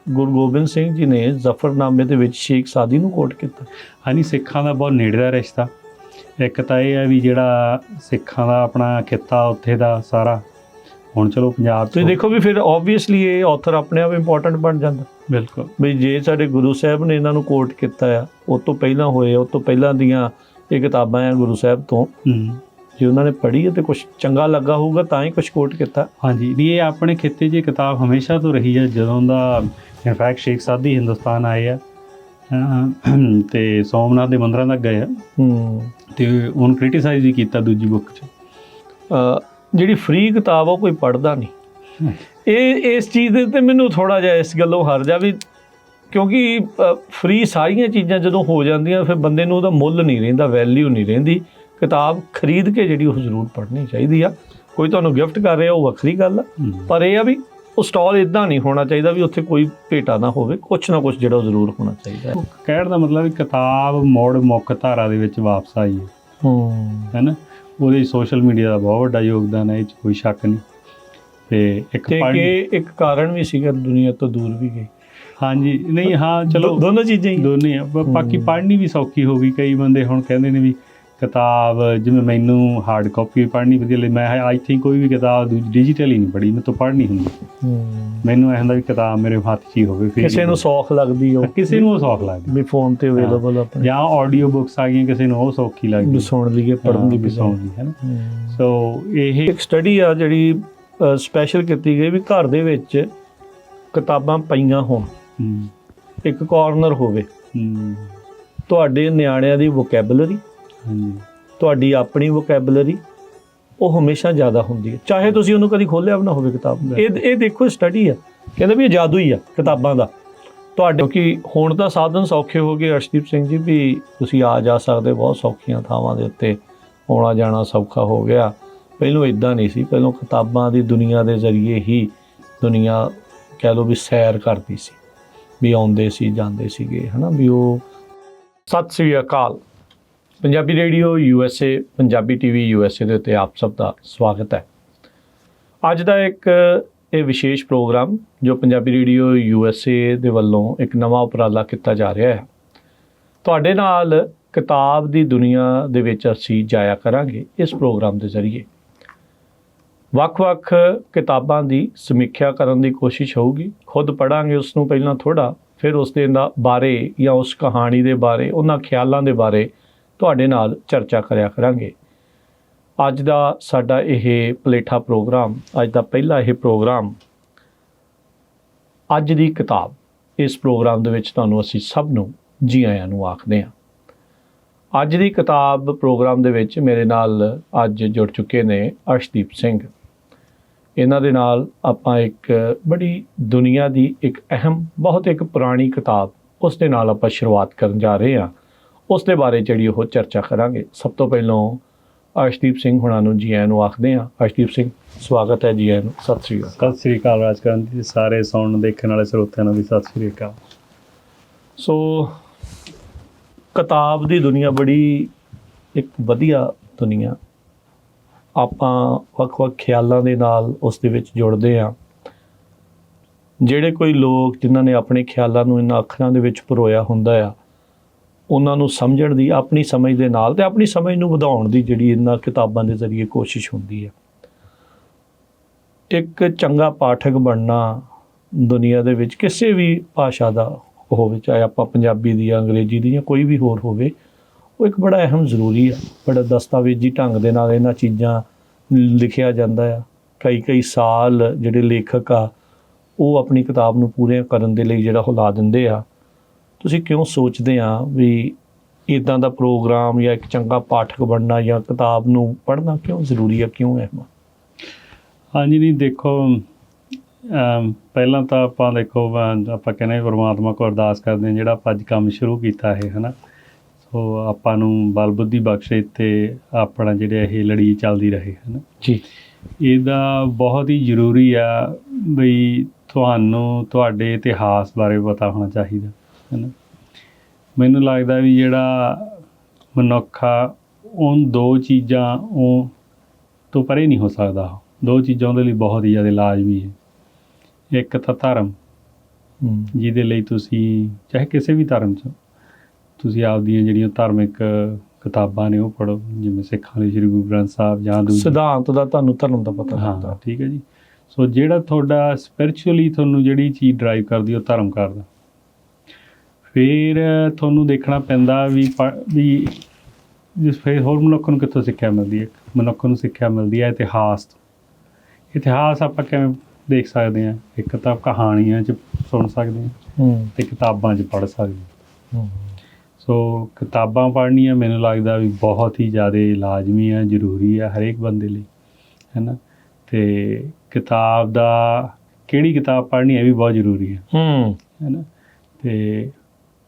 ਗੁਰੂ ਗੋਬਿੰਦ ਸਿੰਘ ਜੀ ਨੇ ਜ਼ਫਰਨਾਮੇ ਦੇ ਵਿੱਚ ਸ਼ੇਖ ਸਾਦੀ ਨੂੰ ਕੋਟ ਕੀਤਾ। ਹਾਂਜੀ, ਸਿੱਖਾਂ ਦਾ ਬਹੁਤ ਨੇੜੇ ਦਾ ਰਿਸ਼ਤਾ। ਇੱਕ ਤਾਂ ਇਹ ਹੈ ਵੀ ਜਿਹੜਾ ਸਿੱਖਾਂ ਦਾ ਆਪਣਾ ਖਿੱਤਾ ਉੱਥੇ ਦਾ ਸਾਰਾ, ਹੁਣ ਚਲੋ ਪੰਜਾਬ ਤੁਸੀਂ ਦੇਖੋ ਵੀ ਫਿਰ ਓਬਵੀਅਸਲੀ ਇਹ ਆਥਰ ਆਪਣੇ ਆਪ ਇੰਪੋਰਟੈਂਟ ਬਣ ਜਾਂਦਾ। ਬਿਲਕੁਲ, ਵੀ ਜੇ ਸਾਡੇ ਗੁਰੂ ਸਾਹਿਬ ਨੇ ਇਹਨਾਂ ਨੂੰ ਕੋਟ ਕੀਤਾ ਆ, ਉਹ ਤੋਂ ਪਹਿਲਾਂ ਹੋਏ, ਉਹ ਤੋਂ ਪਹਿਲਾਂ ਦੀਆਂ ਇਹ ਕਿਤਾਬਾਂ ਆ ਗੁਰੂ ਸਾਹਿਬ ਤੋਂ, ਜੇ ਉਹਨਾਂ ਨੇ ਪੜ੍ਹੀ ਅਤੇ ਕੁਛ ਚੰਗਾ ਲੱਗਾ ਹੋਊਗਾ ਤਾਂ ਹੀ ਕੁਛ ਕੋਟ ਕੀਤਾ। ਹਾਂਜੀ, ਵੀ ਇਹ ਆਪਣੇ ਖਿੱਤੇ 'ਚ ਕਿਤਾਬ ਹਮੇਸ਼ਾ ਤੋਂ ਰਹੀ ਹੈ। ਜਦੋਂ ਦਾ ਇਨਫੈਕਟ ਸ਼ੇਖ ਸਾਦੀ ਹਿੰਦੁਸਤਾਨ ਆਏ ਆ ਅਤੇ ਸੋਮਨਾਥ ਦੇ ਮੰਦਰਾਂ ਤੱਕ ਗਏ ਆ, ਅਤੇ ਉਹਨੂੰ ਕ੍ਰਿਟੀਸਾਈਜ਼ ਵੀ ਕੀਤਾ ਦੂਜੀ ਬੁੱਕ 'ਚ। ਜਿਹੜੀ ਫ੍ਰੀ ਕਿਤਾਬ ਉਹ ਕੋਈ ਪੜ੍ਹਦਾ ਨਹੀਂ। ਇਹ ਇਸ ਚੀਜ਼ ਦੇ 'ਤੇ ਮੈਨੂੰ ਥੋੜ੍ਹਾ ਜਿਹਾ ਇਸ ਗੱਲੋਂ ਹਰਜ ਆ ਵੀ, ਕਿਉਂਕਿ ਫ੍ਰੀ ਸਾਰੀਆਂ ਚੀਜ਼ਾਂ ਜਦੋਂ ਹੋ ਜਾਂਦੀਆਂ ਫਿਰ ਬੰਦੇ ਨੂੰ ਉਹਦਾ ਮੁੱਲ ਨਹੀਂ ਰਹਿੰਦਾ, ਵੈਲਿਊ ਨਹੀਂ ਰਹਿੰਦੀ। ਕਿਤਾਬ ਖਰੀਦ ਕੇ ਜਿਹੜੀ ਉਹ ਜ਼ਰੂਰ ਪੜ੍ਹਨੀ ਚਾਹੀਦੀ ਆ। ਕੋਈ ਤੁਹਾਨੂੰ ਗਿਫਟ ਕਰ ਰਿਹਾ ਉਹ ਵੱਖਰੀ ਗੱਲ ਆ, ਪਰ ਇਹ ਆ ਵੀ ਉਹ ਸਟਾਲ ਇੱਦਾਂ ਨਹੀਂ ਹੋਣਾ ਚਾਹੀਦਾ ਵੀ ਉੱਥੇ ਕੋਈ ਭੇਟਾ ਨਾ ਹੋਵੇ, ਕੁਛ ਨਾ ਕੁਛ ਜਿਹੜਾ ਉਹ ਜ਼ਰੂਰ ਹੋਣਾ ਚਾਹੀਦਾ। ਕਹਿਣ ਦਾ ਮਤਲਬ ਵੀ ਕਿਤਾਬ ਮੁੜ ਮੁੱਖ ਧਾਰਾ ਦੇ ਵਿੱਚ ਵਾਪਸ ਆਈ ਹੈ ਨਾ। ਉਹਦੇ ਸੋਸ਼ਲ ਮੀਡੀਆ ਦਾ ਬਹੁਤ ਵੱਡਾ ਯੋਗਦਾਨ ਹੈ, ਇਹ 'ਚ ਕੋਈ ਸ਼ੱਕ ਨਹੀਂ। ਅਤੇ ਇੱਕ ਕਾਰਨ ਵੀ ਸੀਗਾ, ਦੁਨੀਆ ਤੋਂ ਦੂਰ ਵੀ ਗਈ। ਹਾਂਜੀ, ਨਹੀਂ ਹਾਂ ਚਲੋ ਦੋਨੋਂ ਚੀਜ਼ਾਂ ਹੀ, ਦੋਨੇ ਆ। ਬਾਕੀ ਪੜ੍ਹਨੀ ਵੀ ਸੌਖੀ ਹੋ ਗਈ। ਕਈ ਬੰਦੇ ਹੁਣ ਕਹਿੰਦੇ ਨੇ ਵੀ ਕਿਤਾਬ, ਜਿਵੇਂ ਮੈਨੂੰ ਹਾਰਡ ਕਾਪੀ ਪੜ੍ਹਨੀ ਵਧੀਆ ਲੱਗਦੀ, ਮੈਂ ਆਈ ਥਿੰਕ ਕੋਈ ਵੀ ਕਿਤਾਬ ਡਿਜੀਟਲੀ ਨਹੀਂ ਪੜ੍ਹੀ, ਮੇਰੇ ਤੋਂ ਪੜ੍ਹਨੀ ਹੁੰਦੀ। ਮੈਨੂੰ ਇਹ ਹੁੰਦਾ ਵੀ ਕਿਤਾਬ ਮੇਰੇ ਹੱਥ 'ਚ ਹੀ ਹੋਵੇ। ਕਿਸੇ ਨੂੰ ਸੌਖ ਲੱਗਦੀ, ਉਹ ਕਿਸੇ ਨੂੰ ਉਹ ਸੌਖ ਲੱਗਦੀ ਵੀ ਫੋਨ 'ਤੇ ਅਵੇਲੇਬਲ ਆਪਣੇ, ਜਾਂ ਆਡੀਓ ਬੁੱਕਸ ਆ ਗਈਆਂ, ਕਿਸੇ ਨੂੰ ਉਹ ਸੌਖੀ ਲੱਗਦੀ ਸੁਣ ਲਈਏ, ਪੜ੍ਹਨ ਦੀ ਵੀ ਸੁਣ ਲਈ, ਹੈ ਨਾ। ਸੋ ਇਹ ਇੱਕ ਸਟੱਡੀ ਆ ਜਿਹੜੀ ਸਪੈਸ਼ਲ ਕੀਤੀ ਗਈ ਵੀ ਘਰ ਦੇ ਵਿੱਚ ਕਿਤਾਬਾਂ ਪਈਆਂ ਹੋਣ, ਇੱਕ ਕਾਰਨਰ ਹੋਵੇ, ਤੁਹਾਡੇ ਨਿਆਣਿਆਂ ਦੀ ਵੋਕੈਬਲਰੀ, ਤੁਹਾਡੀ ਆਪਣੀ ਵੋਕੈਬਲਰੀ ਉਹ ਹਮੇਸ਼ਾ ਜ਼ਿਆਦਾ ਹੁੰਦੀ ਹੈ, ਚਾਹੇ ਤੁਸੀਂ ਉਹਨੂੰ ਕਦੀ ਖੋਲ੍ਹਿਆ ਵੀ ਨਾ ਹੋਵੇ ਕਿਤਾਬ। ਇਹ ਦੇਖੋ ਸਟੱਡੀ ਆ, ਕਹਿੰਦੇ ਵੀ ਇਹ ਜਾਦੂ ਹੀ ਆ ਕਿਤਾਬਾਂ ਦਾ ਤੁਹਾਡੇ। ਕਿਉਂਕਿ ਹੁਣ ਤਾਂ ਸਾਧਨ ਸੌਖੇ ਹੋ ਗਏ ਅਰਸ਼ਦੀਪ ਸਿੰਘ ਜੀ, ਵੀ ਤੁਸੀਂ ਆ ਜਾ ਸਕਦੇ ਬਹੁਤ ਸੌਖੀਆਂ ਥਾਵਾਂ ਦੇ ਉੱਤੇ, ਆਉਣਾ ਜਾਣਾ ਸੌਖਾ ਹੋ ਗਿਆ। ਪਹਿਲੋਂ ਇੱਦਾਂ ਨਹੀਂ ਸੀ, ਪਹਿਲੋਂ ਕਿਤਾਬਾਂ ਦੀ ਦੁਨੀਆ ਦੇ ਜ਼ਰੀਏ ਹੀ ਦੁਨੀਆ ਕਹਿ ਲਓ ਵੀ ਸੈਰ ਕਰਦੀ ਸੀ, ਵੀ ਆਉਂਦੇ ਸੀ ਜਾਂਦੇ ਸੀਗੇ, ਹੈ ਨਾ। ਵੀ ਉਹ ਸਤਿ ਸ੍ਰੀ ਅਕਾਲ। Punjabi radio USA, Punjabi TV USA ਦੇ ਉੱਤੇ ਆਪ ਸਭ ਦਾ ਸਵਾਗਤ ਹੈ। ਅੱਜ ਦਾ ਇੱਕ ਇਹ ਵਿਸ਼ੇਸ਼ ਪ੍ਰੋਗਰਾਮ ਜੋ ਪੰਜਾਬੀ ਰੇਡੀਓ USA ਦੇ ਵੱਲੋਂ ਇੱਕ ਨਵਾਂ ਉਪਰਾਲਾ ਕੀਤਾ ਜਾ ਰਿਹਾ ਹੈ, ਤੁਹਾਡੇ ਨਾਲ ਕਿਤਾਬ ਦੀ ਦੁਨੀਆ ਦੇ ਵਿੱਚ ਅਸੀਂ ਜਾਇਆ ਕਰਾਂਗੇ। ਇਸ ਪ੍ਰੋਗਰਾਮ ਦੇ ਜ਼ਰੀਏ ਵੱਖ-ਵੱਖ ਕਿਤਾਬਾਂ ਦੀ ਸਮੀਖਿਆ ਕਰਨ ਦੀ ਕੋਸ਼ਿਸ਼ ਹੋਊਗੀ। ਖੁਦ ਪੜ੍ਹਾਂਗੇ ਉਸ ਨੂੰ ਪਹਿਲਾਂ ਥੋੜ੍ਹਾ, ਫਿਰ ਉਸ ਦੇ ਬਾਰੇ ਜਾਂ ਉਸ ਕਹਾਣੀ ਦੇ ਬਾਰੇ, ਉਹਨਾਂ ਖਿਆਲਾਂ ਦੇ ਬਾਰੇ ਤੁਹਾਡੇ ਨਾਲ ਚਰਚਾ ਕਰਿਆ ਕਰਾਂਗੇ। ਅੱਜ ਦਾ ਸਾਡਾ ਇਹ ਪਲੇਠਾ ਪ੍ਰੋਗਰਾਮ, ਅੱਜ ਦਾ ਪਹਿਲਾ ਇਹ ਪ੍ਰੋਗਰਾਮ ਅੱਜ ਦੀ ਕਿਤਾਬ, ਇਸ ਪ੍ਰੋਗਰਾਮ ਦੇ ਵਿੱਚ ਤੁਹਾਨੂੰ ਅਸੀਂ ਸਭ ਨੂੰ ਜੀ ਆਇਆਂ ਨੂੰ ਆਖਦੇ ਹਾਂ। ਅੱਜ ਦੀ ਕਿਤਾਬ ਪ੍ਰੋਗਰਾਮ ਦੇ ਵਿੱਚ ਮੇਰੇ ਨਾਲ ਅੱਜ ਜੁੜ ਚੁੱਕੇ ਨੇ ਅਰਸ਼ਦੀਪ ਸਿੰਘ। ਇਹਨਾਂ ਦੇ ਨਾਲ ਆਪਾਂ ਇੱਕ ਬੜੀ ਦੁਨੀਆ ਦੀ ਇੱਕ ਅਹਿਮ, ਬਹੁਤ ਇੱਕ ਪੁਰਾਣੀ ਕਿਤਾਬ, ਉਸ ਦੇ ਨਾਲ ਆਪਾਂ ਸ਼ੁਰੂਆਤ ਕਰਨ ਜਾ ਰਹੇ ਹਾਂ। ਉਸ ਦੇ ਬਾਰੇ ਜਿਹੜੀ ਉਹ ਚਰਚਾ ਕਰਾਂਗੇ। ਸਭ ਤੋਂ ਪਹਿਲਾਂ ਅਰਸ਼ਦੀਪ ਸਿੰਘ ਹੁਣਾਂ ਨੂੰ ਜੀ ਆਇਆਂ ਨੂੰ ਆਖਦੇ ਹਾਂ। ਅਰਸ਼ਦੀਪ ਸਿੰਘ, ਸਵਾਗਤ ਹੈ, ਜੀ ਆਇਆਂ ਨੂੰ, ਸਤਿ ਸ੍ਰੀ ਅਕਾਲ। ਸਤਿ ਸ੍ਰੀ ਅਕਾਲ ਰਾਜਕਰਨ ਜੀ, ਸਾਰੇ ਸੁਣਨ ਦੇਖਣ ਵਾਲੇ ਸਰੋਤਿਆਂ ਨੂੰ ਵੀ ਸਤਿ ਸ੍ਰੀ ਅਕਾਲ। ਸੋ ਕਿਤਾਬ ਦੀ ਦੁਨੀਆ ਬੜੀ ਇੱਕ ਵਧੀਆ ਦੁਨੀਆ, ਆਪਾਂ ਵੱਖ-ਵੱਖ ਖਿਆਲਾਂ ਦੇ ਨਾਲ ਉਸ ਦੇ ਵਿੱਚ ਜੁੜਦੇ ਹਾਂ। ਜਿਹੜੇ ਕੋਈ ਲੋਕ ਜਿਨ੍ਹਾਂ ਨੇ ਆਪਣੇ ਖਿਆਲਾਂ ਨੂੰ ਇਹਨਾਂ ਅੱਖਰਾਂ ਦੇ ਵਿੱਚ ਪਰੋਇਆ ਹੁੰਦਾ ਆ, ਉਹਨਾਂ ਨੂੰ ਸਮਝਣ ਦੀ ਆਪਣੀ ਸਮਝ ਦੇ ਨਾਲ ਅਤੇ ਆਪਣੀ ਸਮਝ ਨੂੰ ਵਧਾਉਣ ਦੀ ਜਿਹੜੀ ਇਹਨਾਂ ਕਿਤਾਬਾਂ ਦੇ ਜ਼ਰੀਏ ਕੋਸ਼ਿਸ਼ ਹੁੰਦੀ ਹੈ। ਇੱਕ ਚੰਗਾ ਪਾਠਕ ਬਣਨਾ ਦੁਨੀਆ ਦੇ ਵਿੱਚ ਕਿਸੇ ਵੀ ਭਾਸ਼ਾ ਦਾ ਹੋਵੇ, ਚਾਹੇ ਆਪਾਂ ਪੰਜਾਬੀ ਦੀ ਜਾਂ ਅੰਗਰੇਜ਼ੀ ਦੀ ਜਾਂ ਕੋਈ ਵੀ ਹੋਰ ਹੋਵੇ, ਉਹ ਇੱਕ ਬੜਾ ਅਹਿਮ ਜ਼ਰੂਰੀ ਆ। ਬੜਾ ਦਸਤਾਵੇਜ਼ੀ ਢੰਗ ਦੇ ਨਾਲ ਇਹਨਾਂ ਚੀਜ਼ਾਂ ਲਿਖਿਆ ਜਾਂਦਾ ਆ। ਕਈ ਸਾਲ ਜਿਹੜੇ ਲੇਖਕ ਆ ਉਹ ਆਪਣੀ ਕਿਤਾਬ ਨੂੰ ਪੂਰੇ ਕਰਨ ਦੇ ਲਈ ਜਿਹੜਾ ਉਹ ਲਾ ਦਿੰਦੇ ਆ। ਤੁਸੀਂ ਕਿਉਂ ਸੋਚਦੇ ਆ ਵੀ ਇੱਦਾਂ ਦਾ ਪ੍ਰੋਗਰਾਮ ਜਾਂ ਇੱਕ ਚੰਗਾ ਪਾਠਕ ਬਣਨਾ ਜਾਂ ਕਿਤਾਬ ਨੂੰ ਪੜ੍ਹਨਾ ਕਿਉਂ ਜ਼ਰੂਰੀ ਆ, ਕਿਉਂ ਅਹਿਮ ਆ? ਹਾਂਜੀ, ਨਹੀਂ ਦੇਖੋ, ਪਹਿਲਾਂ ਤਾਂ ਆਪਾਂ ਦੇਖੋ, ਆਪਾਂ ਕਹਿੰਦੇ ਪਰਮਾਤਮਾ ਕੋਲ ਅਰਦਾਸ ਕਰਦੇ ਹਾਂ ਜਿਹੜਾ ਆਪਾਂ ਅੱਜ ਕੰਮ ਸ਼ੁਰੂ ਕੀਤਾ ਹੈ, ਹੈ ਨਾ। ਸੋ ਆਪਾਂ ਨੂੰ ਬਲ ਬੁੱਧੀ ਬਖਸ਼ੇ ਅਤੇ ਆਪਣਾ ਜਿਹੜਾ ਇਹ ਲੜੀ ਚੱਲਦੀ ਰਹੇ, ਹੈ ਨਾ ਜੀ। ਇਹਦਾ ਬਹੁਤ ਹੀ ਜ਼ਰੂਰੀ ਆ ਬਈ ਤੁਹਾਨੂੰ ਤੁਹਾਡੇ ਇਤਿਹਾਸ ਬਾਰੇ ਪਤਾ ਹੋਣਾ ਚਾਹੀਦਾ, ਹੈ ਨਾ। ਮੈਨੂੰ ਲੱਗਦਾ ਵੀ ਜਿਹੜਾ ਮਨੁੱਖ ਆ, ਉਹ ਦੋ ਚੀਜ਼ਾਂ ਉਹ ਤੋਂ ਪਰੇ ਨਹੀਂ ਹੋ ਸਕਦਾ। ਦੋ ਚੀਜ਼ਾਂ ਉਹਦੇ ਲਈ ਬਹੁਤ ਹੀ ਜ਼ਿਆਦਾ ਲਾਜ਼ਮੀ ਹੈ। ਇੱਕ ਤਾਂ ਧਰਮ, ਜਿਹਦੇ ਲਈ ਤੁਸੀਂ ਚਾਹੇ ਕਿਸੇ ਵੀ ਧਰਮ 'ਚ ਤੁਸੀਂ ਆਪਦੀਆਂ ਜਿਹੜੀਆਂ ਧਾਰਮਿਕ ਕਿਤਾਬਾਂ ਨੇ ਉਹ ਪੜ੍ਹੋ, ਜਿਵੇਂ ਸਿੱਖਾਂ ਲਈ ਸ਼੍ਰੀ ਗੁਰੂ ਗ੍ਰੰਥ ਸਾਹਿਬ ਜਾਂ ਸਿਧਾਂਤ ਦਾ ਤੁਹਾਨੂੰ ਧਰਮ ਦਾ ਪਤਾ ਲੱਗਦਾ। ਹਾਂ, ਠੀਕ ਹੈ ਜੀ। ਸੋ ਜਿਹੜਾ ਤੁਹਾਡਾ ਸਪਿਰਿਚੁਅਲੀ ਤੁਹਾਨੂੰ ਜਿਹੜੀ ਚੀਜ਼ ਡਰਾਈਵ ਕਰਦੀ ਉਹ ਧਰਮ ਕਰਦਾ। ਫਿਰ ਤੁਹਾਨੂੰ ਦੇਖਣਾ ਪੈਂਦਾ ਵੀ ਫਿਰ ਹੋਰ ਮਨੁੱਖ ਨੂੰ ਕਿੱਥੋਂ ਸਿੱਖਿਆ ਮਿਲਦੀ ਹੈ? ਮਨੁੱਖ ਨੂੰ ਸਿੱਖਿਆ ਮਿਲਦੀ ਹੈ ਇਤਿਹਾਸ ਤੋਂ। ਇਤਿਹਾਸ ਆਪਾਂ ਕਿਵੇਂ ਦੇਖ ਸਕਦੇ ਹਾਂ? ਇੱਕ ਤਾਂ ਕਹਾਣੀਆਂ 'ਚ ਸੁਣ ਸਕਦੇ ਹਾਂ ਅਤੇ ਕਿਤਾਬਾਂ 'ਚ ਪੜ੍ਹ ਸਕਦੇ ਹਾਂ। ਸੋ ਕਿਤਾਬਾਂ ਪੜ੍ਹਨੀਆਂ ਮੈਨੂੰ ਲੱਗਦਾ ਵੀ ਬਹੁਤ ਹੀ ਜ਼ਿਆਦਾ ਲਾਜ਼ਮੀ ਹੈ, ਜ਼ਰੂਰੀ ਹੈ ਹਰੇਕ ਬੰਦੇ ਲਈ, ਹੈ ਨਾ। ਅਤੇ ਕਿਤਾਬ ਦਾ ਕਿਹੜੀ ਕਿਤਾਬ ਪੜ੍ਹਨੀ ਇਹ ਵੀ ਬਹੁਤ ਜ਼ਰੂਰੀ ਹੈ ਨਾ। ਅਤੇ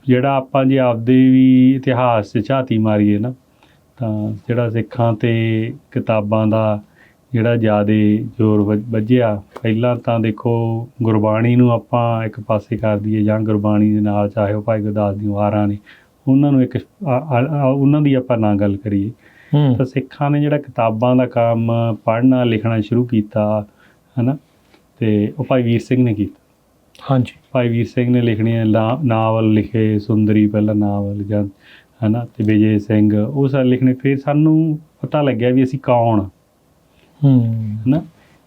ਜਿਹੜਾ ਆਪਾਂ ਜੇ ਆਪਦੇ ਵੀ ਇਤਿਹਾਸ 'ਚ ਝਾਤੀ ਮਾਰੀਏ ਨਾ, ਤਾਂ ਜਿਹੜਾ ਸਿੱਖਾਂ 'ਤੇ ਕਿਤਾਬਾਂ ਦਾ ਜਿਹੜਾ ਜ਼ਿਆਦਾ ਜ਼ੋਰ ਵੱਜਿਆ, ਪਹਿਲਾਂ ਤਾਂ ਦੇਖੋ ਗੁਰਬਾਣੀ ਨੂੰ ਆਪਾਂ ਇੱਕ ਪਾਸੇ ਕਰ ਦਈਏ ਜਾਂ ਗੁਰਬਾਣੀ ਦੇ ਨਾਲ ਚਾਹੇ ਉਹ ਭਾਈ ਗੁਰਦਾਸ ਦੀਆਂ ਵਾਰਾਂ ਨੇ ਉਹਨਾਂ ਨੂੰ ਇੱਕ ਉਹਨਾਂ ਦੀ ਆਪਾਂ ਨਾ ਗੱਲ ਕਰੀਏ, ਤਾਂ ਸਿੱਖਾਂ ਨੇ ਜਿਹੜਾ ਕਿਤਾਬਾਂ ਦਾ ਕੰਮ ਪੜ੍ਹਨਾ ਲਿਖਣਾ ਸ਼ੁਰੂ ਕੀਤਾ, ਹੈ ਨਾ, ਅਤੇ ਉਹ ਭਾਈ ਵੀਰ ਸਿੰਘ ਨੇ ਕੀਤਾ। ਹਾਂਜੀ, ਭਾਈ ਵੀਰ ਸਿੰਘ ਨੇ ਲਿਖਣੀਆਂ ਨਾਵਲ ਲਿਖੇ, ਸੁੰਦਰੀ ਪਹਿਲਾਂ ਨਾਵਲ ਜਾਂ ਹੈ ਨਾ, ਅਤੇ ਵਿਜੇ ਸਿੰਘ ਉਹ ਸਾਰੇ ਲਿਖਣੇ। ਫਿਰ ਸਾਨੂੰ ਪਤਾ ਲੱਗਿਆ ਵੀ ਅਸੀਂ ਕੌਣ ਹੈ ਨਾ।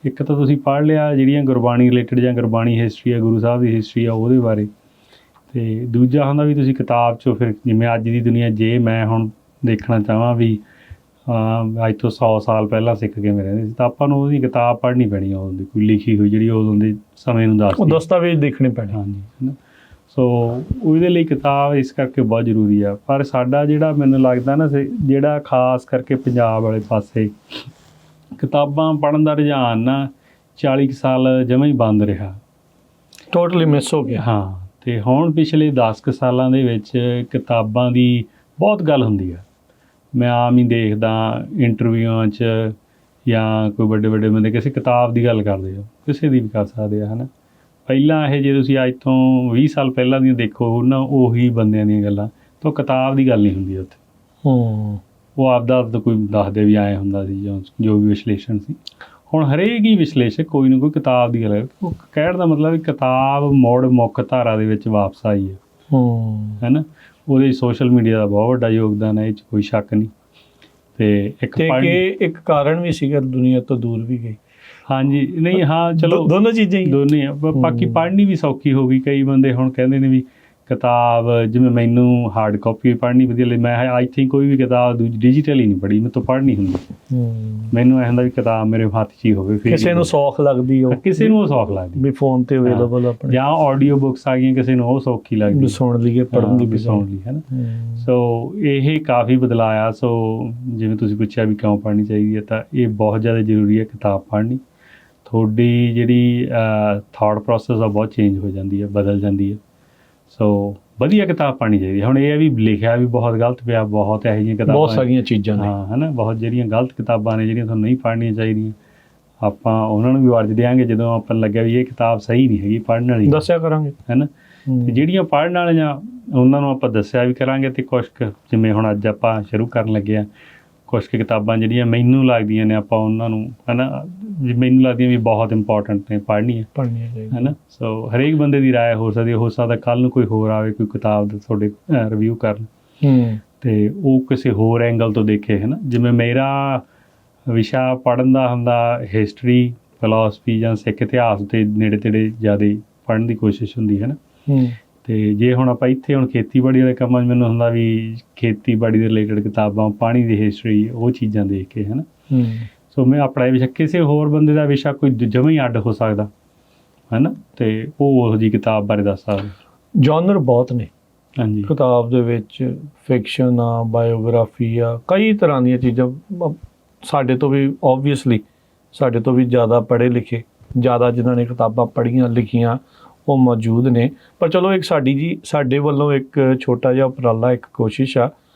ਇੱਕ ਤਾਂ ਤੁਸੀਂ ਪੜ੍ਹ ਲਿਆ ਜਿਹੜੀਆਂ ਗੁਰਬਾਣੀ ਰਿਲੇਟਡ ਜਾਂ ਗੁਰਬਾਣੀ ਹਿਸਟਰੀ ਆ, ਗੁਰੂ ਸਾਹਿਬ ਦੀ ਹਿਸਟਰੀ ਆ ਉਹਦੇ ਬਾਰੇ, ਅਤੇ ਦੂਜਾ ਹੁੰਦਾ ਵੀ ਤੁਸੀਂ ਕਿਤਾਬ 'ਚੋਂ ਫਿਰ ਜਿਵੇਂ ਅੱਜ ਦੀ ਦੁਨੀਆ ਜੇ ਮੈਂ ਹੁਣ ਦੇਖਣਾ ਚਾਹਵਾਂ ਵੀ ਅੱਜ ਤੋਂ 100 ਸਾਲ ਪਹਿਲਾਂ ਸਿੱਖ ਕਿਵੇਂ ਰਹਿੰਦੇ ਸੀ, ਤਾਂ ਆਪਾਂ ਨੂੰ ਉਹਦੀ ਕਿਤਾਬ ਪੜ੍ਹਨੀ ਪੈਣੀ ਆ, ਉਹਦੀ ਕੋਈ ਲਿਖੀ ਹੋਈ ਜਿਹੜੀ ਉਦੋਂ ਦੇ ਸਮੇਂ ਨੂੰ ਦੱਸਦੀ, ਦਸਤਾਵੇਜ਼ ਦੇਖਣੇ ਪੈਣੇ। ਹਾਂਜੀ, ਹੈ ਨਾ। ਸੋ ਉਹਦੇ ਲਈ ਕਿਤਾਬ ਇਸ ਕਰਕੇ ਬਹੁਤ ਜ਼ਰੂਰੀ ਆ। ਪਰ ਸਾਡਾ ਜਿਹੜਾ ਮੈਨੂੰ ਲੱਗਦਾ ਨਾ ਜਿਹੜਾ ਖਾਸ ਕਰਕੇ ਪੰਜਾਬ ਵਾਲੇ ਪਾਸੇ ਕਿਤਾਬਾਂ ਪੜ੍ਹਨ ਦਾ ਰੁਝਾਨ ਨਾ 40 ਸਾਲ ਜਮਾਂ ਹੀ ਬੰਦ ਰਿਹਾ, ਟੋਟਲੀ ਮਿਸ ਹੋ ਗਿਆ। ਹਾਂ, ਅਤੇ ਹੁਣ ਪਿਛਲੇ 10 ਕੁ ਸਾਲਾਂ ਦੇ ਵਿੱਚ ਕਿਤਾਬਾਂ ਦੀ ਬਹੁਤ ਗੱਲ ਹੁੰਦੀ ਆ। ਮੈਂ ਆਮ ਹੀ ਦੇਖਦਾ ਇੰਟਰਵਿਊਆਂ 'ਚ ਜਾਂ ਕੋਈ ਵੱਡੇ ਵੱਡੇ ਬੰਦੇ ਕਿਸੇ ਕਿਤਾਬ ਦੀ ਗੱਲ ਕਰਦੇ ਆ, ਕਿਸੇ ਦੀ ਵੀ ਕਰ ਸਕਦੇ ਆ, ਹੈ ਨਾ। ਪਹਿਲਾਂ ਇਹ ਜੇ ਤੁਸੀਂ ਅੱਜ ਤੋਂ 20 ਸਾਲ ਪਹਿਲਾਂ ਦੀਆਂ ਦੇਖੋ ਉਹਨਾਂ ਉਹੀ ਬੰਦਿਆਂ ਦੀਆਂ ਗੱਲਾਂ, ਤਾਂ ਕਿਤਾਬ ਦੀ ਗੱਲ ਨਹੀਂ ਹੁੰਦੀ ਉੱਥੇ। ਉਹ ਆਪਦਾ ਕੋਈ ਦੱਸਦੇ ਵੀ ਆਏ ਹੁੰਦਾ ਸੀ ਜਾਂ ਜੋ ਵੀ ਵਿਸ਼ਲੇਸ਼ਣ ਸੀ। ਹੁਣ ਹਰੇਕ ਹੀ ਵਿਸ਼ਲੇਸ਼ਕ ਕੋਈ ਨਾ ਕੋਈ ਕਿਤਾਬ ਦੀ ਗੱਲ, ਉਹ ਕਹਿਣ ਦਾ ਮਤਲਬ ਵੀ ਕਿਤਾਬ ਮੁੱਖ ਧਾਰਾ ਦੇ ਵਿੱਚ ਵਾਪਸ ਆਈ ਹੈ ਨਾ। ਉਹਦੇ ਸੋਸ਼ਲ ਮੀਡੀਆ ਦਾ ਬਹੁਤ ਵੱਡਾ ਯੋਗਦਾਨ ਹੈ, ਇਹ 'ਚ ਕੋਈ ਸ਼ੱਕ ਨਹੀਂ। ਅਤੇ ਇੱਕ ਕਾਰਨ ਵੀ ਸੀਗਾ ਦੁਨੀਆ ਤੋਂ ਦੂਰ ਵੀ ਗਈ। ਹਾਂਜੀ, ਨਹੀਂ, ਹਾਂ, ਚਲੋ ਦੋਨੋਂ ਚੀਜ਼ਾਂ ਹੀ ਦੋਨੇ ਆ। ਬਾਕੀ ਪੜ੍ਹਨੀ ਵੀ ਸੌਖੀ ਹੋ ਗਈ। ਕਈ ਬੰਦੇ ਹੁਣ ਕਹਿੰਦੇ ਨੇ ਵੀ ਕਿਤਾਬ ਜਿਵੇਂ ਮੈਨੂੰ ਹਾਰਡ ਕਾਪੀ ਪੜ੍ਹਨੀ ਵਧੀਆ ਲੱਗਦੀ, ਮੈਂ ਆਈ ਥਿੰਕ ਕੋਈ ਵੀ ਕਿਤਾਬ ਡਿਜੀਟਲ ਹੀ ਨਹੀਂ ਪੜ੍ਹੀ, ਮੇਰੇ ਤੋਂ ਪੜ੍ਹ ਨਹੀਂ ਹੁੰਦੀ। ਮੈਨੂੰ ਐਂ ਹੁੰਦਾ ਵੀ ਕਿਤਾਬ ਮੇਰੇ ਹੱਥ 'ਚ ਹੀ ਹੋਵੇ। ਕਿਸੇ ਨੂੰ ਸੌਖ ਲੱਗਦੀ, ਉਹ ਕਿਸੇ ਨੂੰ ਉਹ ਸੌਖ ਲੱਗਦੀ ਵੀ ਫੋਨ 'ਤੇ ਅਵੇਲੇਬਲ ਆਪਣੇ, ਜਾਂ ਆਡੀਓ ਬੁੱਕਸ ਆ ਗਈਆਂ ਕਿਸੇ ਨੂੰ ਉਹ ਸੌਖੀ ਲੱਗਦੀ ਸੁਣ ਲਈਏ, ਪੜ੍ਹਨ ਦੀ ਵੀ ਸੁਣ ਲਈ, ਹੈ ਨਾ। ਸੋ ਇਹ ਕਾਫੀ ਬਦਲਾਅ ਆ। ਸੋ ਜਿਵੇਂ ਤੁਸੀਂ ਪੁੱਛਿਆ ਵੀ ਕਿਉਂ ਪੜ੍ਹਨੀ ਚਾਹੀਦੀ ਹੈ, ਤਾਂ ਇਹ ਬਹੁਤ ਜ਼ਿਆਦਾ ਜ਼ਰੂਰੀ ਹੈ ਕਿਤਾਬ ਪੜ੍ਹਨੀ। ਤੁਹਾਡੀ ਜਿਹੜੀ ਥਾਟ ਪ੍ਰੋਸੈਸ ਆ ਬਹੁਤ ਚੇਂਜ ਹੋ ਜਾਂਦੀ ਹੈ, ਬਦਲ ਜਾਂਦੀ ਹੈ। ਸੋ ਵਧੀਆ ਕਿਤਾਬ ਪੜ੍ਹਨੀ ਚਾਹੀਦੀ ਹੈ। ਹੁਣ ਇਹ ਹੈ ਵੀ ਲਿਖਿਆ ਵੀ ਬਹੁਤ ਗਲਤ ਪਿਆ, ਬਹੁਤ ਇਹੋ ਜਿਹੀਆਂ ਕਿਤਾਬਾਂ, ਬਹੁਤ ਸਾਰੀਆਂ ਚੀਜ਼ਾਂ ਨੇ, ਹਾਂ, ਹੈ ਨਾ, ਬਹੁਤ ਜਿਹੜੀਆਂ ਗਲਤ ਕਿਤਾਬਾਂ ਨੇ ਜਿਹੜੀਆਂ ਤੁਹਾਨੂੰ ਨਹੀਂ ਪੜ੍ਹਨੀਆਂ ਚਾਹੀਦੀਆਂ। ਆਪਾਂ ਉਹਨਾਂ ਨੂੰ ਵੀ ਵਰਜ ਦਿਆਂਗੇ ਜਦੋਂ ਆਪਾਂ ਨੂੰ ਲੱਗਿਆ ਵੀ ਇਹ ਕਿਤਾਬ ਸਹੀ ਨਹੀਂ ਹੈਗੀ, ਪੜ੍ਹਨ ਵਾਲੀ ਦੱਸਿਆ ਕਰਾਂਗੇ, ਹੈ ਨਾ। ਅਤੇ ਜਿਹੜੀਆਂ ਪੜ੍ਹਨ ਵਾਲੀਆਂ ਉਹਨਾਂ ਨੂੰ ਆਪਾਂ ਦੱਸਿਆ ਵੀ ਕਰਾਂਗੇ। ਅਤੇ ਕੁਛ ਕੁ ਜਿਵੇਂ ਹੁਣ ਅੱਜ ਆਪਾਂ ਸ਼ੁਰੂ ਕਰਨ ਲੱਗੇ ਹਾਂ, ਕੁਛ ਕੁ ਕਿਤਾਬਾਂ ਜਿਹੜੀਆਂ ਮੈਨੂੰ ਲੱਗਦੀਆਂ ਨੇ ਆਪਾਂ ਉਹਨਾਂ ਨੂੰ, ਹੈ ਨਾ, ਮੈਨੂੰ ਲੱਗਦੀਆਂ ਵੀ ਬਹੁਤ ਇੰਪੋਰਟੈਂਟ ਨੇ, ਪੜ੍ਹਨੀਆਂ ਚਾਹੀਦੀਆਂ, ਹੈ ਨਾ। ਸੋ ਹਰੇਕ ਬੰਦੇ ਦੀ ਰਾਏ ਹੋ ਸਕਦੀ, ਹੋ ਸਕਦਾ ਕੱਲ੍ਹ ਨੂੰ ਕੋਈ ਹੋਰ ਆਵੇ ਕੋਈ ਕਿਤਾਬ ਦਾ ਤੁਹਾਡੇ ਰਿਵਿਊ ਕਰਨ, ਅਤੇ ਉਹ ਕਿਸੇ ਹੋਰ ਐਂਗਲ ਤੋਂ ਦੇਖੇ, ਹੈ ਨਾ। ਜਿਵੇਂ ਮੇਰਾ ਵਿਸ਼ਾ ਪੜ੍ਹਨ ਦਾ ਹੁੰਦਾ ਹਿਸਟਰੀ, ਫਿਲੋਸਫੀ ਜਾਂ ਸਿੱਖ ਇਤਿਹਾਸ ਦੇ ਨੇੜੇ ਤੇੜੇ ਜ਼ਿਆਦਾ ਪੜ੍ਹਨ ਦੀ ਕੋਸ਼ਿਸ਼ ਹੁੰਦੀ, ਹੈ ਨਾ। ਅਤੇ ਜੇ ਹੁਣ ਆਪਾਂ ਇੱਥੇ ਹੁਣ ਖੇਤੀਬਾੜੀ ਵਾਲੇ ਕੰਮਾਂ 'ਚ ਮੈਨੂੰ ਹੁੰਦਾ ਵੀ ਖੇਤੀਬਾੜੀ ਦੇ ਰਿਲੇਟਡ ਕਿਤਾਬਾਂ, ਪਾਣੀ ਦੀ ਹਿਸਟਰੀ, ਉਹ ਚੀਜ਼ਾਂ ਦੇਖ ਕੇ, ਹੈ ਨਾ। ਸੋ ਮੈਂ ਆਪਣਾ ਇਹ ਵਿਸ਼ਾ, ਕਿਸੇ ਹੋਰ ਬੰਦੇ ਦਾ ਵਿਸ਼ਾ ਕੋਈ ਜਮਾਂ ਹੀ ਅੱਡ ਹੋ ਸਕਦਾ, ਹੈ ਨਾ, ਅਤੇ ਉਹ ਉਹੋ ਜਿਹੀ ਕਿਤਾਬ ਬਾਰੇ ਦੱਸ ਸਕਦਾ। ਜੌਨਰ ਬਹੁਤ ਨੇ ਹਾਂਜੀ ਕਿਤਾਬ ਦੇ ਵਿੱਚ, ਫਿਕਸ਼ਨ ਆ, ਬਾਇਓਗ੍ਰਾਫੀ ਆ, ਕਈ ਤਰ੍ਹਾਂ ਦੀਆਂ ਚੀਜ਼ਾਂ। ਸਾਡੇ ਤੋਂ ਵੀ ਓਬਵੀਅਸਲੀ ਸਾਡੇ ਤੋਂ ਵੀ ਜ਼ਿਆਦਾ ਪੜ੍ਹੇ ਲਿਖੇ, ਜ਼ਿਆਦਾ ਜਿਨ੍ਹਾਂ ਨੇ ਕਿਤਾਬਾਂ ਪੜ੍ਹੀਆਂ ਲਿਖੀਆਂ ਉਹ ਮੌਜੂਦ ਨੇ। ਪਰ ਚਲੋ ਇੱਕ ਸਾਡੇ ਵੱਲੋਂ ਇੱਕ ਛੋਟਾ ਜਿਹਾ ਉਪਰਾਲਾ, ਇੱਕ ਕੋਸ਼ਿਸ਼ ਆ,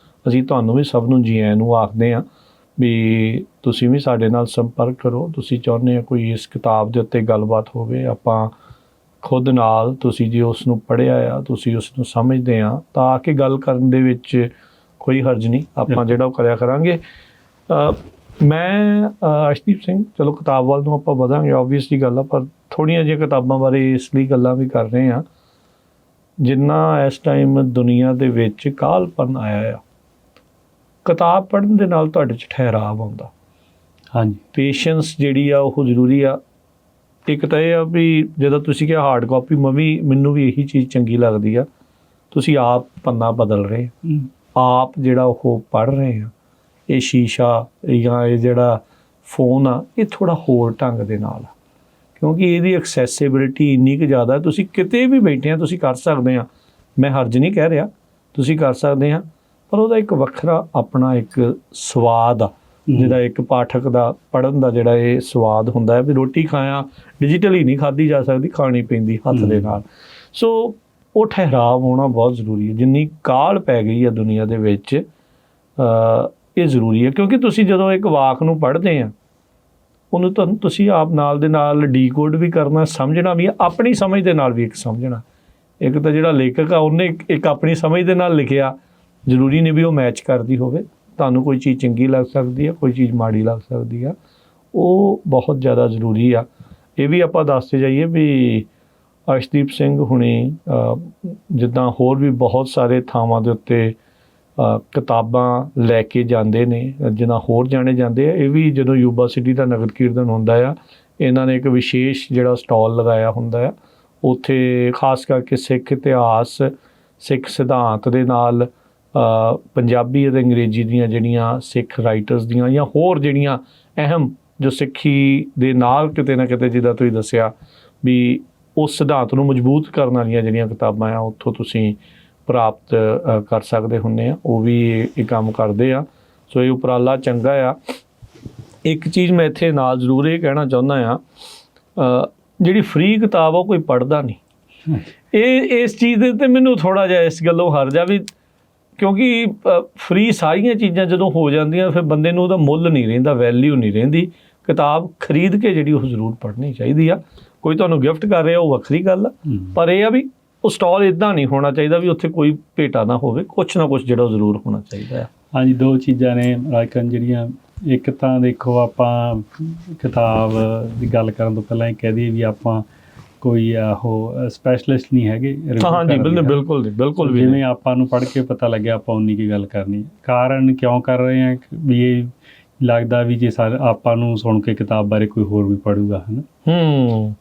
ਅਸੀਂ ਤੁਹਾਨੂੰ ਵੀ ਸਭ ਨੂੰ ਜੀ ਆਇਆਂ ਨੂੰ ਆਖਦੇ ਹਾਂ ਵੀ ਤੁਸੀਂ ਵੀ ਸਾਡੇ ਨਾਲ ਸੰਪਰਕ ਕਰੋ। ਤੁਸੀਂ ਚਾਹੁੰਦੇ ਹੋ ਕੋਈ ਇਸ ਕਿਤਾਬ ਦੇ ਉੱਤੇ ਗੱਲਬਾਤ ਹੋਵੇ, ਆਪਾਂ ਖੁਦ ਨਾਲ, ਤੁਸੀਂ ਜੇ ਉਸ ਨੂੰ ਪੜ੍ਹਿਆ ਆ, ਤੁਸੀਂ ਉਸ ਨੂੰ ਸਮਝਦੇ ਆ, ਤਾਂ ਆ ਕੇ ਗੱਲ ਕਰਨ ਦੇ ਵਿੱਚ ਕੋਈ ਹਰਜ ਨਹੀਂ, ਆਪਾਂ ਜਿਹੜਾ ਉਹ ਕਰਿਆ ਕਰਾਂਗੇ। ਮੈਂ ਅਰਸ਼ਦੀਪ ਸਿੰਘ, ਚਲੋ ਕਿਤਾਬ ਵੱਲ ਨੂੰ ਆਪਾਂ ਵਧਾਂਗੇ, ਓਬਵੀਅਸਲੀ ਗੱਲ ਆ, ਪਰ ਥੋੜ੍ਹੀਆਂ ਜਿਹੀਆਂ ਕਿਤਾਬਾਂ ਬਾਰੇ ਇਸ ਲਈ ਗੱਲਾਂ ਵੀ ਕਰ ਰਹੇ ਹਾਂ ਜਿੰਨਾ ਇਸ ਟਾਈਮ ਦੁਨੀਆ ਦੇ ਵਿੱਚ ਕਾਹਲਪਨ ਆਇਆ ਆ, ਕਿਤਾਬ ਪੜ੍ਹਨ ਦੇ ਨਾਲ ਤੁਹਾਡੇ 'ਚ ਠਹਿਰਾਵ ਆਉਂਦਾ। ਹਾਂਜੀ, ਪੇਸ਼ੈਂਸ ਜਿਹੜੀ ਆ ਉਹ ਜ਼ਰੂਰੀ ਆ। ਇੱਕ ਤਾਂ ਇਹ ਆ ਵੀ ਜਦੋਂ ਤੁਸੀਂ ਕਿਹਾ ਹਾਰਡ ਕਾਪੀ, ਮੈਨੂੰ ਵੀ ਇਹੀ ਚੀਜ਼ ਚੰਗੀ ਲੱਗਦੀ ਆ। ਤੁਸੀਂ ਆਪ ਪੰਨਾ ਬਦਲ ਰਹੇ, ਆਪ ਜਿਹੜਾ ਉਹ ਪੜ੍ਹ ਰਹੇ ਆ। ਇਹ ਸ਼ੀਸ਼ਾ ਜਾਂ ਇਹ ਜਿਹੜਾ ਫੋਨ ਆ, ਇਹ ਥੋੜ੍ਹਾ ਹੋਰ ਢੰਗ ਦੇ ਨਾਲ ਆ, ਕਿਉਂਕਿ ਇਹਦੀ ਐਕਸੈਸਿਬਿਲਿਟੀ ਇੰਨੀ ਕੁ ਜ਼ਿਆਦਾ। ਤੁਸੀਂ ਕਿਤੇ ਵੀ ਬੈਠੇ ਆ, ਤੁਸੀਂ ਕਰ ਸਕਦੇ ਆ। ਮੈਂ ਹਰਜ ਨਹੀਂ ਕਹਿ ਰਿਹਾ, ਤੁਸੀਂ ਕਰ ਸਕਦੇ ਆ, ਪਰ ਉਹਦਾ ਇੱਕ ਵੱਖਰਾ ਆਪਣਾ ਇੱਕ ਸਵਾਦ ਆ, ਜਿਹਦਾ ਇੱਕ ਪਾਠਕ ਦਾ ਪੜ੍ਹਨ ਦਾ ਜਿਹੜਾ ਇਹ ਸਵਾਦ ਹੁੰਦਾ ਹੈ। ਵੀ ਰੋਟੀ ਖਾਇਆ ਡਿਜੀਟਲੀ ਨਹੀਂ ਖਾਧੀ ਜਾ ਸਕਦੀ, ਖਾਣੀ ਪੈਂਦੀ ਹੱਥ ਦੇ ਨਾਲ। ਸੋ ਉਹ ਠਹਿਰਾਵ ਹੋਣਾ ਬਹੁਤ ਜ਼ਰੂਰੀ ਹੈ। ਜਿੰਨੀ ਕਾਹਲ ਪੈ ਗਈ ਹੈ ਦੁਨੀਆ ਦੇ ਵਿੱਚ, ਇਹ ਜ਼ਰੂਰੀ ਹੈ। ਕਿਉਂਕਿ ਤੁਸੀਂ ਜਦੋਂ ਇੱਕ ਵਾਕ ਨੂੰ ਪੜ੍ਹਦੇ ਆ, ਉਹਨੂੰ ਤੁਸੀਂ ਆਪ ਨਾਲ ਦੇ ਨਾਲ ਡੀਕੋਡ ਵੀ ਕਰਨਾ, ਸਮਝਣਾ ਵੀ, ਆਪਣੀ ਸਮਝ ਦੇ ਨਾਲ ਵੀ ਇੱਕ ਸਮਝਣਾ। ਇੱਕ ਤਾਂ ਜਿਹੜਾ ਲੇਖਕ ਆ ਉਹਨੇ ਇੱਕ ਆਪਣੀ ਸਮਝ ਦੇ ਨਾਲ ਲਿਖਿਆ, ਜ਼ਰੂਰੀ ਨਹੀਂ ਵੀ ਉਹ ਮੈਚ ਕਰਦੀ ਹੋਵੇ। ਤੁਹਾਨੂੰ ਕੋਈ ਚੀਜ਼ ਚੰਗੀ ਲੱਗ ਸਕਦੀ ਹੈ, ਕੋਈ ਚੀਜ਼ ਮਾੜੀ ਲੱਗ ਸਕਦੀ ਆ। ਉਹ ਬਹੁਤ ਜ਼ਿਆਦਾ ਜ਼ਰੂਰੀ ਆ। ਇਹ ਵੀ ਆਪਾਂ ਦੱਸਦੇ ਜਾਈਏ ਵੀ ਅਰਸ਼ਦੀਪ ਸਿੰਘ ਹੁਣੀ ਜਿੱਦਾਂ ਹੋਰ ਵੀ ਬਹੁਤ ਸਾਰੇ ਥਾਵਾਂ ਦੇ ਉੱਤੇ ਕਿਤਾਬਾਂ ਲੈ ਕੇ ਜਾਂਦੇ ਨੇ, ਜਿੱਦਾਂ ਹੋਰ ਜਾਣੇ ਜਾਂਦੇ ਆ। ਇਹ ਵੀ ਜਦੋਂ ਯੂਬਾ ਸਿਟੀ ਦਾ ਨਗਰ ਕੀਰਤਨ ਹੁੰਦਾ ਆ, ਇਹਨਾਂ ਨੇ ਇੱਕ ਵਿਸ਼ੇਸ਼ ਜਿਹੜਾ ਸਟਾਲ ਲਗਾਇਆ ਹੁੰਦਾ ਆ। ਉੱਥੇ ਖਾਸ ਕਰਕੇ ਸਿੱਖ ਇਤਿਹਾਸ, ਸਿੱਖ ਸਿਧਾਂਤ ਦੇ ਨਾਲ ਪੰਜਾਬੀ ਅਤੇ ਅੰਗਰੇਜ਼ੀ ਦੀਆਂ ਜਿਹੜੀਆਂ ਸਿੱਖ ਰਾਈਟਰਸ ਦੀਆਂ ਜਾਂ ਹੋਰ ਜਿਹੜੀਆਂ ਅਹਿਮ ਜੋ ਸਿੱਖੀ ਦੇ ਨਾਲ ਕਿਤੇ ਨਾ ਕਿਤੇ, ਜਿੱਦਾਂ ਤੁਸੀਂ ਦੱਸਿਆ ਵੀ ਉਸ ਸਿਧਾਂਤ ਨੂੰ ਮਜ਼ਬੂਤ ਕਰਨ ਵਾਲੀਆਂ ਜਿਹੜੀਆਂ ਕਿਤਾਬਾਂ ਆ, ਉੱਥੋਂ ਤੁਸੀਂ ਪ੍ਰਾਪਤ ਕਰ ਸਕਦੇ ਹੁੰਦੇ ਆ। ਉਹ ਵੀ ਇਹ ਕੰਮ ਕਰਦੇ ਆ। ਸੋ ਇਹ ਉਪਰਾਲਾ ਚੰਗਾ ਆ। ਇੱਕ ਚੀਜ਼ ਮੈਂ ਇੱਥੇ ਨਾਲ ਜ਼ਰੂਰ ਇਹ ਕਹਿਣਾ ਚਾਹੁੰਦਾ ਆ, ਜਿਹੜੀ ਫ੍ਰੀ ਕਿਤਾਬ ਆ ਉਹ ਕੋਈ ਪੜ੍ਹਦਾ ਨਹੀਂ। ਇਸ ਚੀਜ਼ ਦੇ ਉੱਤੇ ਮੈਨੂੰ ਥੋੜ੍ਹਾ ਜਿਹਾ ਇਸ ਗੱਲੋਂ ਹਰਜ ਆ ਵੀ, ਕਿਉਂਕਿ ਫ੍ਰੀ ਸਾਰੀਆਂ ਚੀਜ਼ਾਂ ਜਦੋਂ ਹੋ ਜਾਂਦੀਆਂ ਫਿਰ ਬੰਦੇ ਨੂੰ ਉਹਦਾ ਮੁੱਲ ਨਹੀਂ ਰਹਿੰਦਾ, ਵੈਲਿਊ ਨਹੀਂ ਰਹਿੰਦੀ। ਕਿਤਾਬ ਖਰੀਦ ਕੇ ਜਿਹੜੀ ਉਹ ਜ਼ਰੂਰ ਪੜ੍ਹਨੀ ਚਾਹੀਦੀ ਆ। ਕੋਈ ਤੁਹਾਨੂੰ ਗਿਫਟ ਕਰ ਰਿਹਾ ਉਹ ਵੱਖਰੀ ਗੱਲ ਆ, ਪਰ ਇਹ ਆ ਵੀ ਉਹ ਸਟਾਲ ਇੱਦਾਂ ਨਹੀਂ ਹੋਣਾ ਚਾਹੀਦਾ ਵੀ ਉੱਥੇ ਕੋਈ ਭੇਟਾ ਨਾ ਹੋਵੇ। ਕੁਛ ਨਾ ਕੁਛ ਜਿਹੜਾ ਉਹ ਜ਼ਰੂਰ ਹੋਣਾ ਚਾਹੀਦਾ ਆ। ਹਾਂਜੀ, ਦੋ ਚੀਜ਼ਾਂ ਨੇ ਰਾਜਕਰਨ ਜਿਹੜੀਆਂ। ਇੱਕ ਤਾਂ ਦੇਖੋ, ਆਪਾਂ ਕਿਤਾਬ ਦੀ ਗੱਲ ਕਰਨ ਤੋਂ ਪਹਿਲਾਂ ਇਹ ਕਹਿ ਦਈਏ ਵੀ ਆਪਾਂ ਕੋਈ ਉਹ ਸਪੈਸ਼ਲਿਸਟ ਨਹੀਂ ਹੈਗੇ। ਹਾਂਜੀ, ਬਿਲਕੁਲ ਬਿਲਕੁਲ। ਜਿਵੇਂ ਆਪਾਂ ਨੂੰ ਪੜ੍ਹ ਕੇ ਪਤਾ ਲੱਗਿਆ, ਆਪਾਂ ਉਨੀ ਕੀ ਗੱਲ ਕਰਨੀ। ਕਾਰਨ ਕਿਉਂ ਕਰ ਰਹੇ ਹਾਂ ਵੀ ਇਹ ਲੱਗਦਾ ਵੀ ਜੇ ਆਪਾਂ ਨੂੰ ਸੁਣ ਕੇ ਕਿਤਾਬ ਬਾਰੇ ਕੋਈ ਹੋਰ ਵੀ ਪੜ੍ਹੂਗਾ, ਹੈ ਨਾ।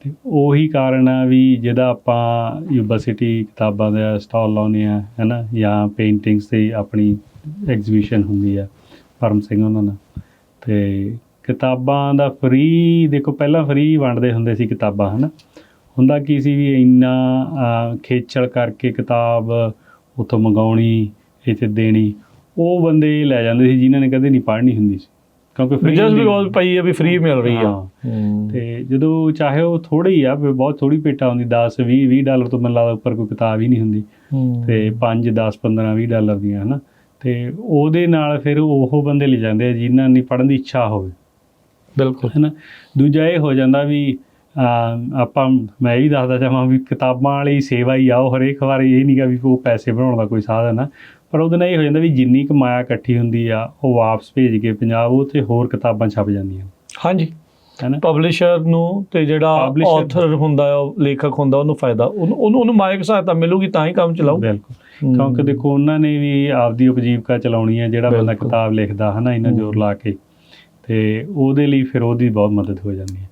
ਤੇ ਉਹੀ ਕਾਰਨ ਆ ਵੀ ਜਿਹਦਾ ਆਪਾਂ ਯੂਬਾ ਸਿਟੀ ਕਿਤਾਬਾਂ ਦਾ ਸਟਾਲ ਲਾਉਂਦੇ ਆ, ਹੈ ਨਾ, ਜਾਂ ਪੇਂਟਿੰਗਸ ਦੀ ਆਪਣੀ ਐਗਜ਼ੀਬਿਸ਼ਨ ਹੁੰਦੀ ਆ ਪਰਮ ਸਿੰਘ ਉਹਨਾਂ ਨਾਲ। ਅਤੇ ਕਿਤਾਬਾਂ ਦਾ ਫ੍ਰੀ, ਦੇਖੋ ਪਹਿਲਾਂ ਫ੍ਰੀ ਵੰਡਦੇ ਹੁੰਦੇ ਸੀ ਕਿਤਾਬਾਂ, ਹੈ ਨਾ। ਹੁੰਦਾ ਕੀ ਸੀ ਵੀ ਇੰਨਾ ਖੇਚਲ ਕਰਕੇ ਕਿਤਾਬ ਉੱਥੋਂ ਮੰਗਾਉਣੀ, ਇੱਥੇ ਦੇਣੀ। ਉਹ ਬੰਦੇ ਲੈ ਜਾਂਦੇ ਸੀ ਜਿਨ੍ਹਾਂ ਨੇ ਕਦੇ ਨਹੀਂ ਪੜ੍ਹਨੀ ਹੁੰਦੀ ਸੀ, ਕਿਉਂਕਿ ਪਈ ਆ ਵੀ ਫ੍ਰੀ ਮਿਲ ਰਹੀ ਆ। ਅਤੇ ਜਦੋਂ ਚਾਹੇ ਉਹ ਥੋੜ੍ਹੀ ਆ, ਬਹੁਤ ਥੋੜ੍ਹੀ ਭੇਟਾ ਹੁੰਦੀ, $10-20 ਤੋਂ ਮੈਨੂੰ ਲੱਗਦਾ ਉੱਪਰ ਕੋਈ ਕਿਤਾਬ ਹੀ ਨਹੀਂ ਹੁੰਦੀ। ਅਤੇ 5, 10, 15, $20 ਦੀਆਂ, ਹੈ ਨਾ। ਅਤੇ ਉਹਦੇ ਨਾਲ ਫਿਰ ਉਹ ਬੰਦੇ ਲੈ ਜਾਂਦੇ ਆ ਜਿਨ੍ਹਾਂ ਦੀ ਪੜ੍ਹਨ ਦੀ ਇੱਛਾ ਹੋਵੇ। ਬਿਲਕੁਲ, ਹੈ ਨਾ। ਦੂਜਾ ਇਹ ਹੋ ਜਾਂਦਾ ਵੀ ਮੈਂ ਇਹ ਵੀ ਦੱਸਦਾ ਚਾਹਾਂ ਵੀ ਕਿਤਾਬਾਂ ਵਾਲੀ ਸੇਵਾ ਹੀ ਆ ਉਹ। ਹਰੇਕ ਵਾਰ ਇਹ ਨਹੀਂ ਗਾ ਵੀ ਉਹ ਪੈਸੇ ਬਣਾਉਣ ਦਾ ਕੋਈ ਸਾਧਨ ਆ, ਪਰ ਉਹਦੇ ਨਾਲ ਇਹ ਹੋ ਜਾਂਦਾ ਵੀ ਜਿੰਨੀ ਕੁ ਮਾਇਆ ਇਕੱਠੀ ਹੁੰਦੀ ਆ ਉਹ ਵਾਪਸ ਭੇਜ ਕੇ ਪੰਜਾਬ ਉਹ 'ਤੇ ਹੋਰ ਕਿਤਾਬਾਂ ਛਪ ਜਾਂਦੀਆਂ। ਹਾਂਜੀ, ਹੈ ਨਾ। ਪਬਲਿਸ਼ਰ ਨੂੰ ਅਤੇ ਜਿਹੜਾ ਆਥਰ ਹੁੰਦਾ, ਲੇਖਕ ਹੁੰਦਾ, ਉਹਨੂੰ ਫਾਇਦਾ, ਉਹਨੂੰ ਮਾਇਕ ਸਹਾਇਤਾ ਮਿਲੂਗੀ ਤਾਂ ਹੀ ਕੰਮ ਚਲਾਊ। ਬਿਲਕੁਲ, ਕਿਉਂਕਿ ਦੇਖੋ ਉਹਨਾਂ ਨੇ ਵੀ ਆਪਦੀ ਉਪਜੀਵਕਾ ਚਲਾਉਣੀ ਹੈ। ਜਿਹੜਾ ਬੰਦਾ ਕਿਤਾਬ ਲਿਖਦਾ, ਹੈ ਨਾ, ਇੰਨਾ ਜ਼ੋਰ ਲਾ ਕੇ, ਅਤੇ ਉਹਦੇ ਲਈ ਫਿਰ ਉਹਦੀ ਬਹੁਤ ਮਦਦ ਹੋ ਜਾਂਦੀ ਹੈ।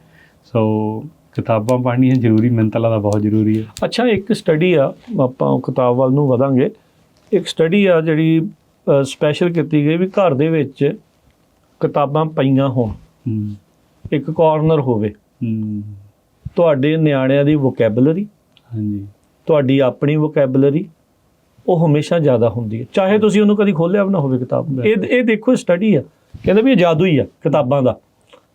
ਸੋ ਕਿਤਾਬਾਂ ਪੜ੍ਹਨੀਆਂ ਜ਼ਰੂਰੀ, ਮੈਨੂੰ ਤਾਂ ਲੱਗਦਾ ਬਹੁਤ ਜ਼ਰੂਰੀ ਹੈ। ਅੱਛਾ, ਇੱਕ ਸਟੱਡੀ ਆ, ਆਪਾਂ ਕਿਤਾਬ ਵੱਲ ਨੂੰ ਵਧਾਂਗੇ। ਇੱਕ ਸਟੱਡੀ ਆ ਜਿਹੜੀ ਸਪੈਸ਼ਲ ਕੀਤੀ ਗਈ ਵੀ ਘਰ ਦੇ ਵਿੱਚ ਕਿਤਾਬਾਂ ਪਈਆਂ ਹੋਣ, ਇੱਕ ਕਾਰਨਰ ਹੋਵੇ, ਤੁਹਾਡੇ ਨਿਆਣਿਆਂ ਦੀ ਵੋਕੈਬਲਰੀ, ਹਾਂਜੀ, ਤੁਹਾਡੀ ਆਪਣੀ ਵੋਕੈਬਲਰੀ, ਉਹ ਹਮੇਸ਼ਾ ਜ਼ਿਆਦਾ ਹੁੰਦੀ ਹੈ, ਚਾਹੇ ਤੁਸੀਂ ਉਹਨੂੰ ਕਦੀ ਖੋਲ੍ਹਿਆ ਵੀ ਨਾ ਹੋਵੇ ਕਿਤਾਬ। ਇਹ ਦੇਖੋ ਸਟੱਡੀ ਆ, ਕਹਿੰਦੇ ਵੀ ਇਹ ਜਾਦੂ ਹੀ ਆ ਕਿਤਾਬਾਂ ਦਾ।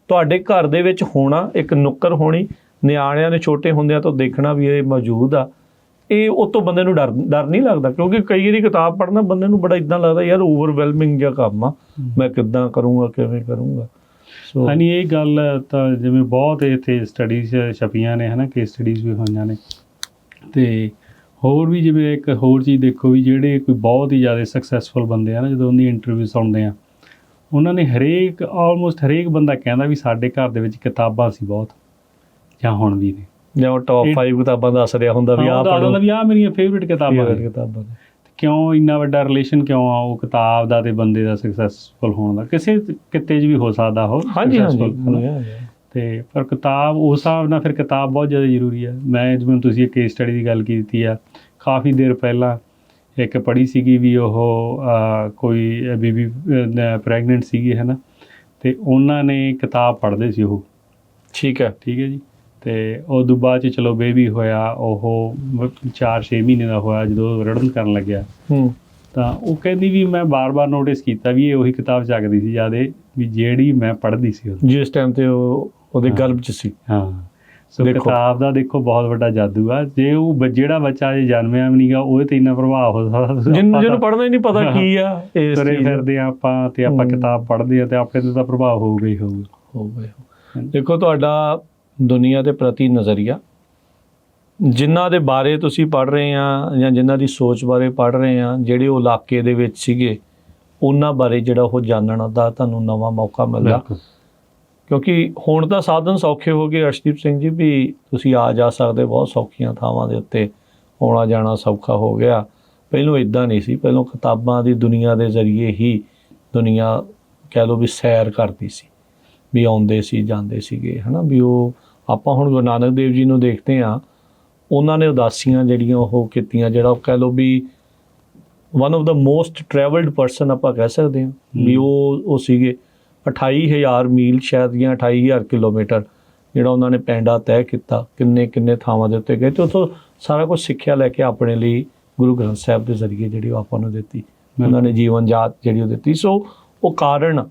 ਤੁਹਾਡੇ ਘਰ ਦੇ ਵਿੱਚ ਹੋਣਾ, ਇੱਕ ਨੁੱਕਰ ਹੋਣੀ, ਨਿਆਣਿਆਂ ਨੇ ਛੋਟੇ ਹੁੰਦਿਆਂ ਤੋਂ ਦੇਖਣਾ ਵੀ ਇਹ ਮੌਜੂਦ ਆ। ਇਹ ਉਹ ਤੋਂ ਬੰਦੇ ਨੂੰ ਡਰ ਨਹੀਂ ਲੱਗਦਾ, ਕਿਉਂਕਿ ਕਈ ਵਾਰੀ ਕਿਤਾਬ ਪੜ੍ਹਨਾ ਬੰਦੇ ਨੂੰ ਬੜਾ ਇੱਦਾਂ ਲੱਗਦਾ ਯਾਰ ਓਵਰਵੈਲਮਿੰਗ ਜਿਹਾ ਕੰਮ ਆ, ਮੈਂ ਕਿੱਦਾਂ ਕਰੂੰਗਾ, ਕਿਵੇਂ ਕਰੂੰਗਾ। ਸੋ ਹਾਂਜੀ, ਇਹ ਗੱਲ ਤਾਂ ਜਿਵੇਂ ਬਹੁਤ ਇੱਥੇ ਸਟੱਡੀਜ਼ ਛਪੀਆਂ ਨੇ, ਹੈ ਨਾ, ਕੇਸ ਸਟੱਡੀਜ਼ ਵੀ ਹੋਈਆਂ ਨੇ। ਅਤੇ ਹੋਰ ਵੀ ਜਿਵੇਂ ਇੱਕ ਹੋਰ ਚੀਜ਼ ਦੇਖੋ ਵੀ ਜਿਹੜੇ ਕੋਈ ਬਹੁਤ ਹੀ ਜ਼ਿਆਦਾ ਸਕਸੈਸਫੁਲ ਬੰਦੇ ਆ ਨਾ, ਜਦੋਂ ਉਹਦੀ ਇੰਟਰਵਿਊ ਸੁਣਦੇ ਆ, ਉਹਨਾਂ ਨੇ ਆਲਮੋਸਟ ਹਰੇਕ ਬੰਦਾ ਕਹਿੰਦਾ ਵੀ ਸਾਡੇ ਘਰ ਦੇ ਵਿੱਚ ਕਿਤਾਬਾਂ ਸੀ ਬਹੁਤ, ਜਾਂ ਹੁਣ ਵੀ ਨੇ। ਜਾਂ ਉਹ ਟੌਪ 5 ਕਿਤਾਬਾਂ ਦੱਸ ਰਿਹਾ ਹੁੰਦਾ ਵੀ ਆਹ ਪੜ੍ਹੋ, ਵੀ ਆਹ ਮੇਰੀਆਂ ਫੇਵਰੇਟ ਕਿਤਾਬਾਂ ਨੇ। ਕਿਤਾਬਾਂ ਨੇ। ਕਿਉਂ ਇੰਨਾ ਵੱਡਾ ਰਿਲੇਸ਼ਨ ਕਿਉਂ ਆ ਉਹ ਕਿਤਾਬ ਦਾ ਤੇ ਬੰਦੇ ਦਾ ਸਕਸੈਸਫੁਲ ਹੋਣ ਦਾ? ਕਿਸੇ ਕਿਤੇ 'ਚ ਵੀ ਹੋ ਸਕਦਾ ਉਹ ਹਾਂਜੀ successful, ਹੈ ਨਾ। ਤੇ ਪਰ ਕਿਤਾਬ ਉਸ ਹਿਸਾਬ ਨਾਲ ਫਿਰ ਕਿਤਾਬ ਬਹੁਤ ਜ਼ਿਆਦਾ ਜ਼ਰੂਰੀ ਆ। ਮੈਂ ਜਿਵੇਂ ਤੁਸੀਂ ਇੱਕ ਕੇਸ ਸਟੱਡੀ ਦੀ ਗੱਲ ਕੀਤੀ ਆ, ਕਾਫੀ ਦੇਰ ਪਹਿਲਾਂ ਇੱਕ ਪੜ੍ਹੀ ਸੀਗੀ ਵੀ ਉਹ ਕੋਈ ਬੀਬੀ ਪ੍ਰੈਗਨੈਂਟ ਸੀਗੀ, ਹੈ ਨਾ, ਅਤੇ ਉਹਨਾਂ ਨੇ ਕਿਤਾਬ ਪੜ੍ਹਦੇ ਸੀ ਉਹ। ਠੀਕ ਹੈ ਜੀ। ਅਤੇ ਉਦੋਂ ਬਾਅਦ 'ਚ ਚਲੋ ਬੇਬੀ ਹੋਇਆ, ਉਹ 4-6 ਮਹੀਨੇ ਦਾ ਹੋਇਆ ਜਦੋਂ ਰੜਨ ਕਰਨ ਲੱਗਿਆ। ਤਾਂ ਉਹ ਕਹਿੰਦੀ ਵੀ ਮੈਂ ਬਾਰ-ਬਾਰ ਨੋਟਿਸ ਕੀਤਾ ਵੀ ਇਹ ਉਹੀ ਕਿਤਾਬ ਚੱਕਦੀ ਸੀ ਜ਼ਿਆਦਾ ਵੀ ਜਿਹੜੀ ਮੈਂ ਪੜ੍ਹਦੀ ਸੀ ਜਿਸ ਟਾਈਮ 'ਤੇ ਉਹ ਉਹਦੇ ਗਰਭ 'ਚ ਸੀ। ਹਾਂ, ਸੋ ਕਿਤਾਬ ਦਾ ਦੇਖੋ ਬਹੁਤ ਵੱਡਾ ਜਾਦੂ ਆ। ਜੇ ਉਹ ਜਿਹੜਾ ਬੱਚਾ ਅਜੇ ਜਨਮਿਆ ਵੀ ਨਹੀਂਗਾ ਉਹਦੇ 'ਤੇ ਇੰਨਾ ਪ੍ਰਭਾਵ ਹੋ ਸਕਦਾ, ਜਿਹਨੂੰ ਪੜ੍ਹਨਾ ਹੀ ਨਹੀਂ ਪਤਾ ਕੀ ਆ। ਤੁਰੇ ਫਿਰਦੇ ਹਾਂ ਆਪਾਂ ਅਤੇ ਆਪਾਂ ਕਿਤਾਬ ਪੜ੍ਹਦੇ ਹਾਂ ਅਤੇ ਆਪਣੇ 'ਤੇ ਤਾਂ ਪ੍ਰਭਾਵ ਹੋਊਗਾ ਹੀ ਹੋਊਗਾ। ਦੇਖੋ ਤੁਹਾਡਾ ਦੁਨੀਆ ਦੇ ਪ੍ਰਤੀ ਨਜ਼ਰੀਆ, ਜਿਨ੍ਹਾਂ ਦੇ ਬਾਰੇ ਤੁਸੀਂ ਪੜ੍ਹ ਰਹੇ ਆ ਜਾਂ ਜਿਨ੍ਹਾਂ ਦੀ ਸੋਚ ਬਾਰੇ ਪੜ੍ਹ ਰਹੇ ਆ, ਜਿਹੜੇ ਉਹ ਇਲਾਕੇ ਦੇ ਵਿੱਚ ਸੀਗੇ, ਉਹਨਾਂ ਬਾਰੇ ਜਿਹੜਾ ਉਹ ਜਾਣਨ ਦਾ ਤੁਹਾਨੂੰ ਨਵਾਂ ਮੌਕਾ ਮਿਲਦਾ। ਕਿਉਂਕਿ ਹੁਣ ਤਾਂ ਸਾਧਨ ਸੌਖੇ ਹੋ ਗਏ ਅਰਸ਼ਦੀਪ ਸਿੰਘ ਜੀ, ਵੀ ਤੁਸੀਂ ਆ ਜਾ ਸਕਦੇ ਬਹੁਤ ਸੌਖੀਆਂ ਥਾਵਾਂ ਦੇ ਉੱਤੇ, ਆਉਣਾ ਜਾਣਾ ਸੌਖਾ ਹੋ ਗਿਆ। ਪਹਿਲੋਂ ਇੱਦਾਂ ਨਹੀਂ ਸੀ। ਪਹਿਲੋਂ ਕਿਤਾਬਾਂ ਦੀ ਦੁਨੀਆ ਦੇ ਜ਼ਰੀਏ ਹੀ ਦੁਨੀਆ ਕਹਿ ਲਓ ਵੀ ਸੈਰ ਕਰਦੀ ਸੀ, ਵੀ ਆਉਂਦੇ ਸੀ ਜਾਂਦੇ ਸੀਗੇ, ਹੈ ਨਾ। ਵੀ ਉਹ ਆਪਾਂ ਹੁਣ ਗੁਰੂ ਨਾਨਕ ਦੇਵ ਜੀ ਨੂੰ ਦੇਖਦੇ ਹਾਂ, ਉਹਨਾਂ ਨੇ ਉਦਾਸੀਆਂ ਜਿਹੜੀਆਂ ਉਹ ਕੀਤੀਆਂ, ਜਿਹੜਾ ਉਹ ਕਹਿ ਲਓ ਵੀ one of the most travelled person ਆਪਾਂ ਕਹਿ ਸਕਦੇ ਹਾਂ ਵੀ ਉਹ ਸੀਗੇ। 28,000 ਮੀਲ ਸ਼ਾਇਦ ਜਾਂ 28,000 ਕਿਲੋਮੀਟਰ ਜਿਹੜਾ ਉਹਨਾਂ ਨੇ ਪੈਂਡਾ ਤੈਅ ਕੀਤਾ, ਕਿੰਨੇ ਥਾਵਾਂ ਦੇ ਉੱਤੇ ਗਏ ਅਤੇ ਉੱਥੋਂ ਸਾਰਾ ਕੁਛ ਸਿੱਖਿਆ ਲੈ ਕੇ ਆਪਣੇ ਲਈ ਗੁਰੂ ਗ੍ਰੰਥ ਸਾਹਿਬ ਦੇ ਜ਼ਰੀਏ ਜਿਹੜੀ ਉਹ ਆਪਾਂ ਨੂੰ ਦਿੱਤੀ, ਉਹਨਾਂ ਨੇ ਜੀਵਨ ਜਾਤ ਜਿਹੜੀ ਉਹ ਦਿੱਤੀ। ਸੋ ਉਹ ਕਾਰਨ,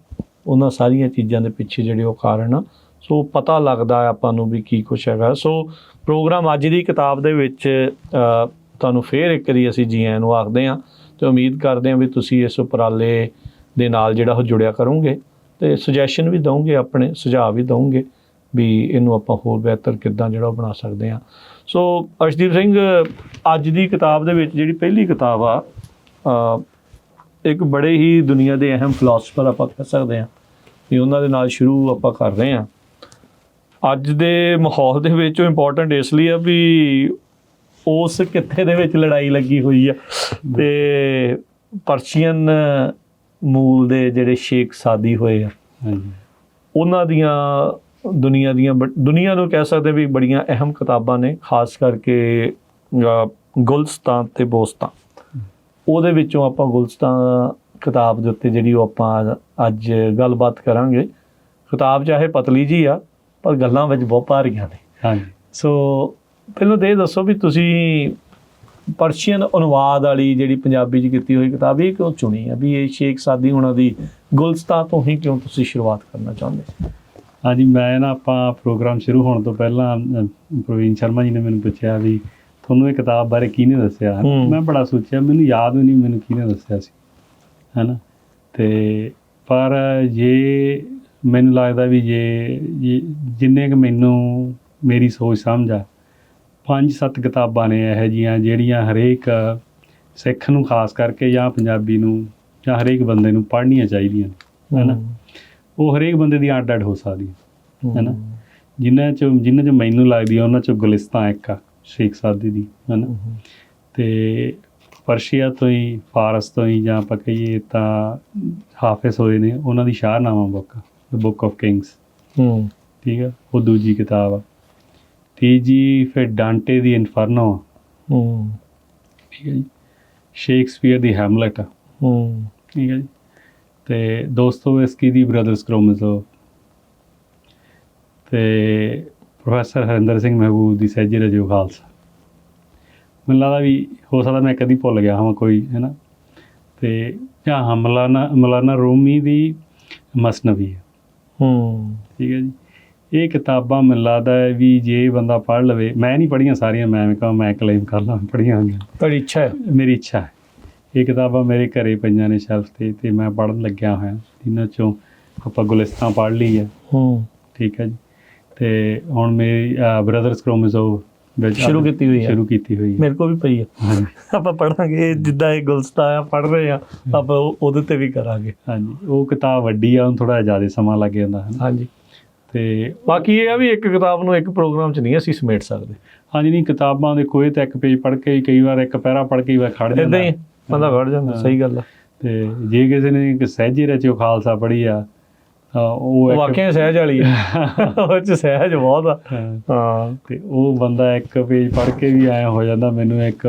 ਉਹਨਾਂ ਸਾਰੀਆਂ ਚੀਜ਼ਾਂ ਦੇ ਪਿੱਛੇ ਜਿਹੜੇ ਉਹ ਕਾਰਨ, ਸੋ ਪਤਾ ਲੱਗਦਾ ਆਪਾਂ ਨੂੰ ਵੀ ਕੀ ਕੁਛ ਹੈਗਾ। ਸੋ ਪ੍ਰੋਗਰਾਮ ਅੱਜ ਦੀ ਕਿਤਾਬ ਦੇ ਵਿੱਚ ਤੁਹਾਨੂੰ ਫਿਰ ਇੱਕ ਵਾਰੀ ਅਸੀਂ ਜੀ ਆਇਆਂ ਨੂੰ ਆਖਦੇ ਹਾਂ ਅਤੇ ਉਮੀਦ ਕਰਦੇ ਹਾਂ ਵੀ ਤੁਸੀਂ ਇਸ ਉਪਰਾਲੇ ਦੇ ਨਾਲ ਜਿਹੜਾ ਉਹ ਜੁੜਿਆ ਕਰੋਗੇ ਅਤੇ ਸੁਜੈਸ਼ਨ ਵੀ ਦਓਗੇ, ਆਪਣੇ ਸੁਝਾਅ ਵੀ ਦਓਗੇ ਵੀ ਇਹਨੂੰ ਆਪਾਂ ਹੋਰ ਬਿਹਤਰ ਕਿੱਦਾਂ ਜਿਹੜਾ ਉਹ ਬਣਾ ਸਕਦੇ ਹਾਂ। ਸੋ ਅਰਸ਼ਦੀਪ ਸਿੰਘ, ਅੱਜ ਦੀ ਕਿਤਾਬ ਦੇ ਵਿੱਚ ਜਿਹੜੀ ਪਹਿਲੀ ਕਿਤਾਬ ਆ, ਇੱਕ ਬੜੇ ਹੀ ਦੁਨੀਆ ਦੇ ਅਹਿਮ ਫਿਲਾਸਫਰ ਆਪਾਂ ਕਹਿ ਸਕਦੇ ਹਾਂ ਵੀ ਉਹਨਾਂ ਦੇ ਨਾਲ ਸ਼ੁਰੂ ਆਪਾਂ ਕਰ ਰਹੇ ਹਾਂ। ਅੱਜ ਦੇ ਮਾਹੌਲ ਦੇ ਵਿੱਚ ਉਹ ਇੰਪੋਰਟੈਂਟ ਇਸ ਲਈ ਆ ਵੀ ਉਸ ਕਿੱਥੇ ਦੇ ਵਿੱਚ ਲੜਾਈ ਲੱਗੀ ਹੋਈ ਆ, ਅਤੇ ਪਰਸ਼ੀਅਨ ਮੂਲ ਦੇ ਜਿਹੜੇ ਸ਼ੇਖ ਸਾਦੀ ਹੋਏ ਆ, ਉਹਨਾਂ ਦੀਆਂ ਦੁਨੀਆ ਨੂੰ ਕਹਿ ਸਕਦੇ ਵੀ ਬੜੀਆਂ ਅਹਿਮ ਕਿਤਾਬਾਂ ਨੇ, ਖਾਸ ਕਰਕੇ ਗੁਲਸਤਾਨ ਅਤੇ ਬੋਸਤਾਨ। ਉਹਦੇ ਵਿੱਚੋਂ ਆਪਾਂ ਗੁਲਸਤਾਨ ਕਿਤਾਬ ਦੇ ਉੱਤੇ ਜਿਹੜੀ ਉਹ ਆਪਾਂ ਅੱਜ ਗੱਲਬਾਤ ਕਰਾਂਗੇ। ਕਿਤਾਬ ਚਾਹੇ ਪਤਲੀ ਜੀ ਆ ਪਰ ਗੱਲਾਂ ਵਿੱਚ ਬਹੁਤ ਭਾਰੀਆਂ ਨੇ। ਹਾਂਜੀ। ਸੋ ਪਹਿਲਾਂ ਤਾਂ ਇਹ ਦੱਸੋ ਵੀ ਤੁਸੀਂ ਪਰਸ਼ੀਅਨ ਅਨੁਵਾਦ ਵਾਲੀ ਜਿਹੜੀ ਪੰਜਾਬੀ 'ਚ ਕੀਤੀ ਹੋਈ ਕਿਤਾਬ ਇਹ ਕਿਉਂ ਚੁਣੀ ਆ, ਵੀ ਇਹ ਸ਼ੇਖ ਸਾਦੀ ਹੋਣਾ ਦੀ ਗੁਲਸਤਾਨ ਤੋਂ ਹੀ ਕਿਉਂ ਤੁਸੀਂ ਸ਼ੁਰੂਆਤ ਕਰਨਾ ਚਾਹੁੰਦੇ? ਹਾਂਜੀ, ਮੈਂ ਨਾ ਆਪਾਂ ਪ੍ਰੋਗਰਾਮ ਸ਼ੁਰੂ ਹੋਣ ਤੋਂ ਪਹਿਲਾਂ ਪ੍ਰਵੀਨ ਸ਼ਰਮਾ ਜੀ ਨੇ ਮੈਨੂੰ ਪੁੱਛਿਆ ਵੀ ਤੁਹਾਨੂੰ ਇਹ ਕਿਤਾਬ ਬਾਰੇ ਕਿਹਨੇ ਦੱਸਿਆ। ਮੈਂ ਬੜਾ ਸੋਚਿਆ, ਮੈਨੂੰ ਯਾਦ ਵੀ ਨਹੀਂ ਮੈਨੂੰ ਕਿਹਨੇ ਦੱਸਿਆ ਸੀ, ਹੈ ਨਾ। ਅਤੇ ਪਰ ਜੇ ਮੈਨੂੰ ਲੱਗਦਾ ਵੀ ਜੇ ਜਿੰਨੇ ਕੁ ਮੈਨੂੰ ਮੇਰੀ ਸੋਚ ਸਮਝ ਆ, 5-7 ਕਿਤਾਬਾਂ ਨੇ ਇਹੋ ਜਿਹੀਆਂ ਜਿਹੜੀਆਂ ਹਰੇਕ ਸਿੱਖ ਨੂੰ ਖਾਸ ਕਰਕੇ ਜਾਂ ਪੰਜਾਬੀ ਨੂੰ ਜਾਂ ਹਰੇਕ ਬੰਦੇ ਨੂੰ ਪੜ੍ਹਨੀਆਂ ਚਾਹੀਦੀਆਂ ਨੇ, ਹੈ ਨਾ। ਉਹ ਹਰੇਕ ਬੰਦੇ ਦੀ ਅੱਡ ਹੋ ਸਕਦੀ ਹੈ ਨਾ। ਜਿਨ੍ਹਾਂ 'ਚ ਮੈਨੂੰ ਲੱਗਦੀ ਆ ਉਹਨਾਂ 'ਚੋਂ ਗੁਲਿਸਤਾਨ ਇੱਕ ਆ ਸ਼ੇਖ ਸਾਦੀ ਦੀ, ਹੈ ਨਾ। ਅਤੇ ਪਰਸ਼ੀਆ ਤੋਂ ਹੀ, ਫਾਰਸ ਤੋਂ ਹੀ ਜਾਂ ਆਪਾਂ ਕਹੀਏ ਤਾਂ ਹਾਫਿਜ਼ ਹੋਏ ਨੇ, ਉਹਨਾਂ ਦੀ ਸ਼ਾਹਨਾਮਾ ਬੁੱਕ ਆਫ ਕਿੰਗਸ, ਠੀਕ ਆ, ਉਹ ਦੂਜੀ ਕਿਤਾਬ ਆ। ਤੀਜੀ ਫਿਰ ਡਾਂਟੇ ਦੀ ਇਨਫਰਨੋ ਆ, ਠੀਕ ਹੈ ਜੀ। ਸ਼ੇਕਸਪੀਅਰ ਦੀ ਹੈਮਲਟ ਆ, ਠੀਕ ਹੈ ਜੀ। ਅਤੇ ਦੋਸਤੋਵਸਕੀ ਦੀ ਬ੍ਰਦਰਸ ਕਾਰਾਮਾਜ਼ੋਵ, ਅਤੇ ਪ੍ਰੋਫੈਸਰ ਹਰਿੰਦਰ ਸਿੰਘ ਮਹਿਬੂਬ ਦੀ ਸਹਿਜੇ ਰਜਿਓ ਖਾਲਸਾ। ਮੈਨੂੰ ਲੱਗਦਾ ਵੀ ਹੋ ਸਕਦਾ ਮੈਂ ਕਦੀ ਭੁੱਲ ਗਿਆ ਹਾਂ ਕੋਈ, ਹੈ ਨਾ। ਅਤੇ ਜਾਂ ਮੌਲਾਨਾ ਰੂਮੀ ਦੀ ਮਸਨਵੀ ਹੈ, ਠੀਕ ਹੈ ਜੀ। ਇਹ ਕਿਤਾਬਾਂ ਮੈਨੂੰ ਲੱਗਦਾ ਹੈ ਵੀ ਜੇ ਬੰਦਾ ਪੜ੍ਹ ਲਵੇ, ਮੈਂ ਨਹੀਂ ਪੜ੍ਹੀਆਂ ਸਾਰੀਆਂ, ਮੈਂ ਕਲੇਮ ਕਰ ਲਾਂ ਪੜ੍ਹੀਆਂ ਹੋਈਆਂ। ਤੁਹਾਡੀ ਇੱਛਾ ਹੈ? ਮੇਰੀ ਇੱਛਾ ਹੈ। ਇਹ ਕਿਤਾਬਾਂ ਮੇਰੇ ਘਰੇ ਪਈਆਂ ਨੇ ਸ਼ੈਲਫ 'ਤੇ, ਅਤੇ ਮੈਂ ਪੜ੍ਹਨ ਲੱਗਿਆ ਹੋਇਆ। ਇਹਨਾਂ 'ਚੋਂ ਆਪਾਂ ਗੁਲਿਸਤਾਨ ਪੜ੍ਹ ਲਈ ਹੈ, ਠੀਕ ਹੈ ਜੀ। ਅਤੇ ਹੁਣ ਮੇਰੀ ਬ੍ਰਦਰਸ ਕਾਰਾਮਾਜ਼ੋਵ ਸ਼ੁਰੂ ਕੀਤੀ ਹੋਈ ਮੇਰੇ ਕੋਲ ਵੀ ਪਈ ਹੈ। ਹਾਂਜੀ, ਆਪਾਂ ਪੜ੍ਹਾਂਗੇ ਜਿੱਦਾਂ ਇਹ ਗੁਲਸਤਾਨ ਆ ਪੜ੍ਹ ਰਹੇ ਹਾਂ, ਆਪਾਂ ਉਹਦੇ 'ਤੇ ਵੀ ਕਰਾਂਗੇ। ਹਾਂਜੀ, ਉਹ ਕਿਤਾਬ ਵੱਡੀ ਆ, ਉਹਨੂੰ ਥੋੜ੍ਹਾ ਜਿਹਾ ਜ਼ਿਆਦਾ ਸਮਾਂ ਲੱਗ ਜਾਂਦਾ ਹੈ। ਹਾਂਜੀ। ਤੇ ਬਾਕੀ ਇਹ ਆ ਵੀ ਇੱਕ ਕਿਤਾਬ ਨੂੰ ਇੱਕ ਪ੍ਰੋਗਰਾਮ 'ਚ ਨਹੀਂ ਅਸੀਂ ਸਮੇਟ ਸਕਦੇ। ਹਾਂਜੀ, ਨਹੀਂ ਕਿਤਾਬਾਂ ਦੇ ਕੋਈ ਤਾਂ ਇੱਕ ਪੇਜ ਪੜ੍ਹ ਕੇ ਕਈ ਵਾਰ ਇੱਕ ਪੈਰਾ ਪੜ੍ਹ ਕੇ ਵਾਰ ਖੜ ਜਾਂਦਾ, ਇੱਦਾਂ ਹੀ ਬੰਦਾ ਖੜ ਜਾਂਦਾ। ਸਹੀ ਗੱਲ ਆ। ਤੇ ਜੇ ਕਿਸੇ ਨੇ ਇੱਕ ਸਹਿਜੇ ਰਚਿਓ ਖਾਲਸਾ ਪੜ੍ਹੀ ਆ ਉਹ ਵਾਕਿਆ ਸਹਿਜ ਵਾਲੀ ਆ, ਉਹ 'ਚ ਸਹਿਜ ਬਹੁਤ ਆ। ਹਾਂ, ਤੇ ਉਹ ਬੰਦਾ ਇੱਕ ਪੇਜ ਪੜ੍ਹ ਕੇ ਵੀ ਆਇਆ ਹੋ ਜਾਂਦਾ। ਮੈਨੂੰ ਇੱਕ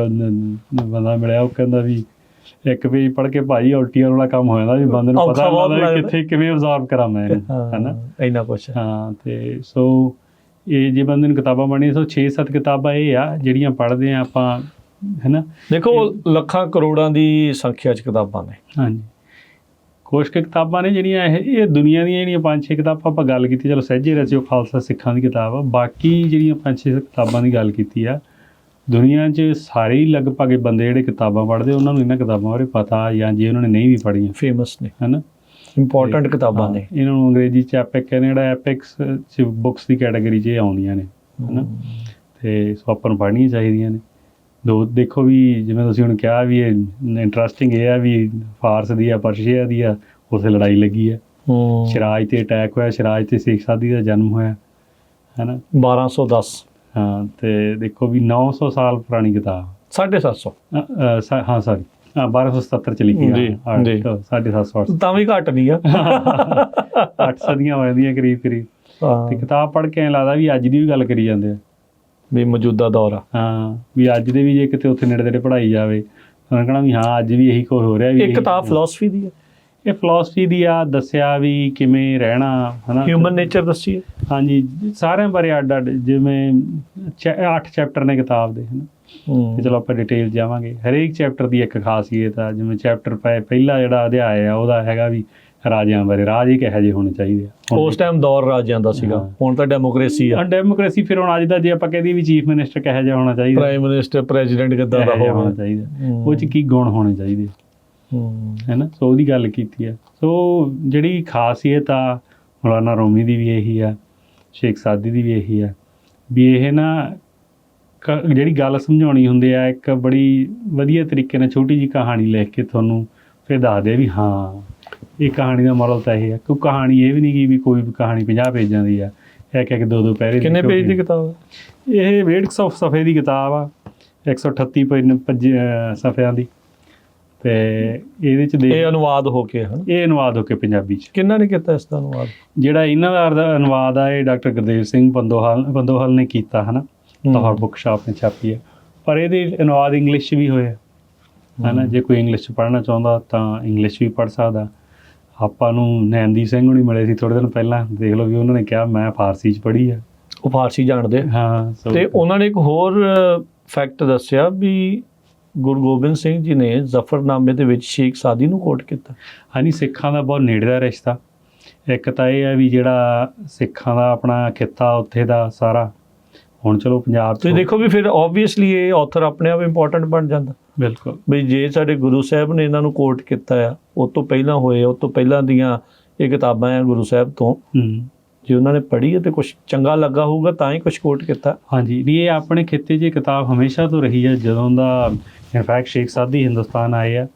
ਬੰਦਾ ਮਿਲਿਆ, ਉਹ ਕਹਿੰਦਾ ਵੀ ਇੱਕ ਪੇਜ ਪੜ੍ਹ ਕੇ ਭਾਈ ਉਲਟੀਆਂ ਵਾਲਾ ਕੰਮ ਹੋ ਜਾਂਦਾ ਵੀ ਬੰਦੇ ਨੂੰ ਪਤਾ ਲੱਗਦਾ ਕਿੱਥੇ ਕਿਵੇਂ ਅਬਜ਼ਰਵ ਕਰਾਂ ਮੈਂ ਇਹਨੂੰ, ਹੈ ਨਾ, ਇੰਨਾ ਕੁਛ। ਹਾਂ, ਤੇ ਸੋ ਇਹ ਜੇ ਬੰਦੇ ਨੂੰ ਕਿਤਾਬਾਂ ਪੜ੍ਹਨੀਆਂ, ਸੋ 6-7 ਕਿਤਾਬਾਂ ਇਹ ਆ ਜਿਹੜੀਆਂ ਪੜ੍ਹਦੇ ਹਾਂ ਆਪਾਂ, ਹੈ ਨਾ। ਦੇਖੋ ਲੱਖਾਂ ਕਰੋੜਾਂ ਦੀ ਸੰਖਿਆ 'ਚ ਕਿਤਾਬਾਂ ਨੇ। ਹਾਂਜੀ, ਕੁਛ ਕੁ ਕਿਤਾਬਾਂ ਨੇ ਜਿਹੜੀਆਂ ਇਹ ਦੁਨੀਆ ਦੀਆਂ ਜਿਹੜੀਆਂ 5-6 ਕਿਤਾਬਾਂ ਆਪਾਂ ਗੱਲ ਕੀਤੀ, ਚਲੋ ਸਹਿਜੇ ਰਚਿਓ ਖਾਲਸਾ ਸਿੱਖਾਂ ਦੀ ਕਿਤਾਬ ਆ। ਬਾਕੀ ਜਿਹੜੀਆਂ 5-6 ਕਿਤਾਬਾਂ ਦੀ ਗੱਲ ਕੀਤੀ ਆ, ਦੁਨੀਆ 'ਚ ਸਾਰੇ ਹੀ ਲਗਭਗ ਬੰਦੇ ਜਿਹੜੇ ਕਿਤਾਬਾਂ ਪੜ੍ਹਦੇ ਉਹਨਾਂ ਨੂੰ ਇਹਨਾਂ ਕਿਤਾਬਾਂ ਬਾਰੇ ਪਤਾ, ਜਾਂ ਜੇ ਉਹਨਾਂ ਨੇ ਨਹੀਂ ਵੀ ਪੜ੍ਹੀਆਂ ਫੇਮਸ ਨੇ, ਹੈ ਨਾ, ਇੰਪੋਰਟੈਂਟ ਕਿਤਾਬਾਂ ਨੇ। ਇਹਨਾਂ ਨੂੰ ਅੰਗਰੇਜ਼ੀ 'ਚ ਐਪਿਕ ਕਹਿੰਦੇ, ਜਿਹੜਾ ਐਪਿਕਸ 'ਚ ਬੁੱਕਸ ਦੀ ਕੈਟਾਗਰੀ 'ਚ ਇਹ ਆਉਂਦੀਆਂ ਨੇ, ਹੈ ਨਾ। ਤੇ ਸੋ ਆਪਾਂ ਨੂੰ ਪੜ੍ਹਨੀਆਂ ਚਾਹੀਦੀਆਂ ਨੇ। ਦੇਖੋ ਵੀ ਜਿਵੇਂ ਤੁਸੀਂ ਹੁਣ ਕਿਹਾ ਵੀ ਇਹ ਇੰਟਰਸਟਿੰਗ ਇਹ ਆ ਵੀ ਫਾਰਸ ਦੀ ਆ, ਪਰਸ਼ੀਆ ਦੀ ਆ, ਉੱਥੇ ਲੜਾਈ ਲੱਗੀ ਆ, ਸ਼ਿਰਾਜ 'ਤੇ ਅਟੈਕ ਹੋਇਆ, ਸ਼ਿਰਾਜ 'ਤੇ ਸ਼ੇਖ ਸਾਦੀ ਦਾ ਜਨਮ ਹੋਇਆ, ਹੈ ਨਾ, 1210। ਹਾਂ, ਤੇ ਦੇਖੋ ਵੀ 900 ਸਾਲ ਪੁਰਾਣੀ ਕਿਤਾਬ, 750। ਹਾਂ ਸੌਰੀ 1277 ਚ ਲਿਖੀ ਆ, 750 ਤਾਂ ਵੀ ਘੱਟ ਨਹੀਂ ਆ। 8 ਸਦੀਆਂ ਹੋ ਜਾਂਦੀਆਂ ਕਰੀਬ। ਤੇ ਕਿਤਾਬ ਪੜ੍ਹ ਕੇ ਐਂ ਲੱਗਦਾ ਵੀ ਅੱਜ ਦੀ ਵੀ ਗੱਲ ਕਰੀ ਜਾਂਦੇ ਆ, ਵੀ ਮੌਜੂਦਾ ਦੌਰ ਆ। ਹਾਂ, ਵੀ ਅੱਜ ਦੇ ਵੀ ਜੇ ਕਿਤੇ ਉੱਥੇ ਨੇੜੇ ਤੇੜੇ ਪੜ੍ਹਾਈ ਜਾਵੇ ਤਾਂ ਕਹਿਣਾ ਵੀ ਹਾਂ ਅੱਜ ਵੀ ਇਹੀ ਕੁਝ ਹੋ ਰਿਹਾ। ਵੀ ਇਹ ਕਿਤਾਬ ਫਿਲਾਸਫੀ ਦੀ ਹੈ। ਇਹ ਫਿਲਾਸਫੀ ਦੀ ਆ, ਦੱਸਿਆ ਵੀ ਕਿਵੇਂ ਰਹਿਣਾ, ਹੈ ਨਾ, ਹਿਊਮਨ ਨੇਚਰ ਦੱਸੀ ਹੈ। ਹਾਂਜੀ, ਸਾਰਿਆਂ ਬਾਰੇ ਅੱਡ ਅੱਡ, ਜਿਵੇਂ 8 ਚੈਪਟਰ ਨੇ ਕਿਤਾਬ ਦੇ, ਹੈ ਨਾ। ਤੇ ਚਲੋ ਆਪਾਂ ਡਿਟੇਲ ਜਾਵਾਂਗੇ। ਹਰੇਕ ਚੈਪਟਰ ਦੀ ਇੱਕ ਖਾਸੀਅਤ ਆ। ਜਿਵੇਂ ਚੈਪਟਰ ਪਹਿਲਾ ਜਿਹੜਾ ਅਧਿਆਇ ਆ ਉਹਦਾ ਹੈਗਾ ਵੀ ਰਾਜਿਆਂ ਬਾਰੇ, ਰਾਜ ਹੀ ਕਿਹੋ ਜਿਹੇ ਹੋਣੇ ਚਾਹੀਦੇ ਆ। ਉਸ ਟਾਈਮ ਦੌਰ ਰਾਜਿਆਂ ਦਾ ਸੀਗਾ, ਹੁਣ ਤਾਂ ਡੈਮੋਕ੍ਰੇਸੀ ਆ। ਡੈਮੋਕ੍ਰੇਸੀ ਫਿਰ ਹੁਣ ਅੱਜ ਦਾ ਜੇ ਆਪਾਂ ਕਹਦੇ ਵੀ ਚੀਫ ਮਿਨਿਸਟਰ ਕਿਹੋ ਜਿਹਾ ਹੋਣਾ ਚਾਹੀਦਾ, ਪ੍ਰਾਈਮ ਮਿਨਿਸਟਰ, ਪ੍ਰੈਜ਼ੀਡੈਂਟ ਕਿੱਦਾਂ ਦਾ ਹੋਣਾ ਚਾਹੀਦਾ, ਉਹ 'ਚ ਕੀ ਗੁਣ ਹੋਣੇ ਚਾਹੀਦੇ, ਹੈ ਨਾ। ਸੋ ਉਹਦੀ ਗੱਲ ਕੀਤੀ ਆ। ਸੋ ਜਿਹੜੀ ਖਾਸੀਅਤ ਆ ਮੌਲਾਨਾ ਰੂਮੀ ਦੀ ਵੀ ਇਹੀ ਆ, ਸ਼ੇਖ ਸਾਦੀ ਦੀ ਵੀ ਇਹੀ ਆ, ਵੀ ਇਹ ਨਾ ਜਿਹੜੀ ਗੱਲ ਸਮਝਾਉਣੀ ਹੁੰਦੀ ਆ, ਇੱਕ ਬੜੀ ਵਧੀਆ ਤਰੀਕੇ ਨਾਲ ਛੋਟੀ ਜਿਹੀ ਕਹਾਣੀ ਲਿਖ ਕੇ ਤੁਹਾਨੂੰ ਫਿਰ ਦੱਸਦੇ ਵੀ ਹਾਂ ਇਹ ਕਹਾਣੀ ਦਾ ਮੋਰਲ ਤਾਂ ਇਹ ਆ। ਕਿਉਂ ਕਹਾਣੀ ਇਹ ਵੀ ਨਹੀਂ ਕਿ ਵੀ ਕੋਈ ਵੀ ਕਹਾਣੀ 50 ਪੇਜਾਂ ਦੀ ਆ, ਇੱਕ 2-2 ਪੈਰੇ। ਕਿੰਨੇ ਪੇਜ ਦੀ ਕਿਤਾਬ? ਇਹ 150 ਸਫ਼ੇ ਦੀ ਕਿਤਾਬ ਆ, 138 ਸਫ਼ਿਆਂ ਦੀ। ਤੇ ਇਹਦੇ 'ਚ ਇਹ ਅਨੁਵਾਦ ਹੋ ਕੇ, ਇਹ ਅਨੁਵਾਦ ਹੋ ਕੇ ਪੰਜਾਬੀ 'ਚ। ਕਿਹਨਾਂ ਨੇ ਕੀਤਾ ਇਸ ਦਾ ਅਨੁਵਾਦ? ਜਿਹੜਾ ਇਹਨਾਂ ਦਾ ਅਨੁਵਾਦ ਆ ਇਹ ਡਾਕਟਰ ਗੁਰਦੇਵ ਸਿੰਘ ਬੰਦੋਹਲ ਨੇ ਕੀਤਾ, ਹੈ ਨਾ। ਲਾਹੌਰ ਬੁੱਕ ਸ਼ਾਪ ਨੇ ਛਾਪੀ ਹੈ। ਪਰ ਇਹਦੇ ਅਨੁਵਾਦ ਇੰਗਲਿਸ਼ 'ਚ ਵੀ ਹੋਇਆ, ਹੈ ਨਾ। ਜੇ ਕੋਈ ਇੰਗਲਿਸ਼ 'ਚ ਪੜ੍ਹਨਾ ਚਾਹੁੰਦਾ ਤਾਂ ਇੰਗਲਿਸ਼ ਵੀ ਪੜ੍ਹ ਸਕਦਾ। ਆਪਾਂ ਨੂੰ ਨੈਨਦੀਪ ਸਿੰਘ ਹੁਣੀ ਮਿਲੇ ਸੀ ਥੋੜ੍ਹੇ ਦਿਨ ਪਹਿਲਾਂ, ਦੇਖ ਲਓ ਵੀ ਉਹਨਾਂ ਨੇ ਕਿਹਾ ਮੈਂ ਫਾਰਸੀ 'ਚ ਪੜ੍ਹੀ ਆ। ਉਹ ਫਾਰਸੀ ਜਾਣਦੇ। ਹਾਂ, ਤੇ ਉਹਨਾਂ ਨੇ ਇੱਕ ਹੋਰ ਫੈਕਟ ਦੱਸਿਆ ਵੀ ਗੁਰੂ ਗੋਬਿੰਦ ਸਿੰਘ ਜੀ ਨੇ ਜ਼ਫਰਨਾਮੇ ਦੇ ਵਿੱਚ ਸ਼ੇਖ ਸਾਦੀ ਨੂੰ ਕੋਟ ਕੀਤਾ। ਹਾਂਜੀ, ਸਿੱਖਾਂ ਦਾ ਬਹੁਤ ਨੇੜੇ ਦਾ ਰਿਸ਼ਤਾ। ਇੱਕ ਤਾਂ ਇਹ ਹੈ ਵੀ ਜਿਹੜਾ ਸਿੱਖਾਂ ਦਾ ਆਪਣਾ ਖਿੱਤਾ ਉੱਥੇ ਦਾ ਸਾਰਾ, ਹੁਣ ਚਲੋ ਪੰਜਾਬ ਤੁਸੀਂ ਦੇਖੋ ਵੀ ਫਿਰ ਓਬਵੀਅਸਲੀ ਇਹ ਆਥਰ ਆਪਣੇ ਆਪ ਇੰਪੋਰਟੈਂਟ ਬਣ ਜਾਂਦਾ। ਬਿਲਕੁਲ, ਵੀ ਜੇ ਸਾਡੇ ਗੁਰੂ ਸਾਹਿਬ ਨੇ ਇਹਨਾਂ ਨੂੰ ਕੋਟ ਕੀਤਾ ਆ, ਉਹ ਤੋਂ ਪਹਿਲਾਂ ਹੋਏ, ਉਹ ਤੋਂ ਪਹਿਲਾਂ ਦੀਆਂ ਇਹ ਕਿਤਾਬਾਂ ਆ ਗੁਰੂ ਸਾਹਿਬ ਤੋਂ, ਜੇ ਉਹਨਾਂ ਨੇ ਪੜ੍ਹੀ ਹੈ ਤੇ ਕੁਝ ਚੰਗਾ ਲੱਗਾ ਹੋਊਗਾ ਤਾਂ ਹੀ ਕੁਝ ਕੋਟ ਕੀਤਾ। ਹਾਂਜੀ, ਨਹੀਂ ਇਹ ਆਪਣੇ ਖਿੱਤੇ 'ਚ ਕਿਤਾਬ ਹਮੇਸ਼ਾ ਤੋਂ ਰਹੀ ਹੈ। ਜਦੋਂ ਦਾ ਇਨਫੈਕਟ ਸ਼ੇਖ ਸਾਦੀ ਹਿੰਦੁਸਤਾਨ ਆਏ ਆ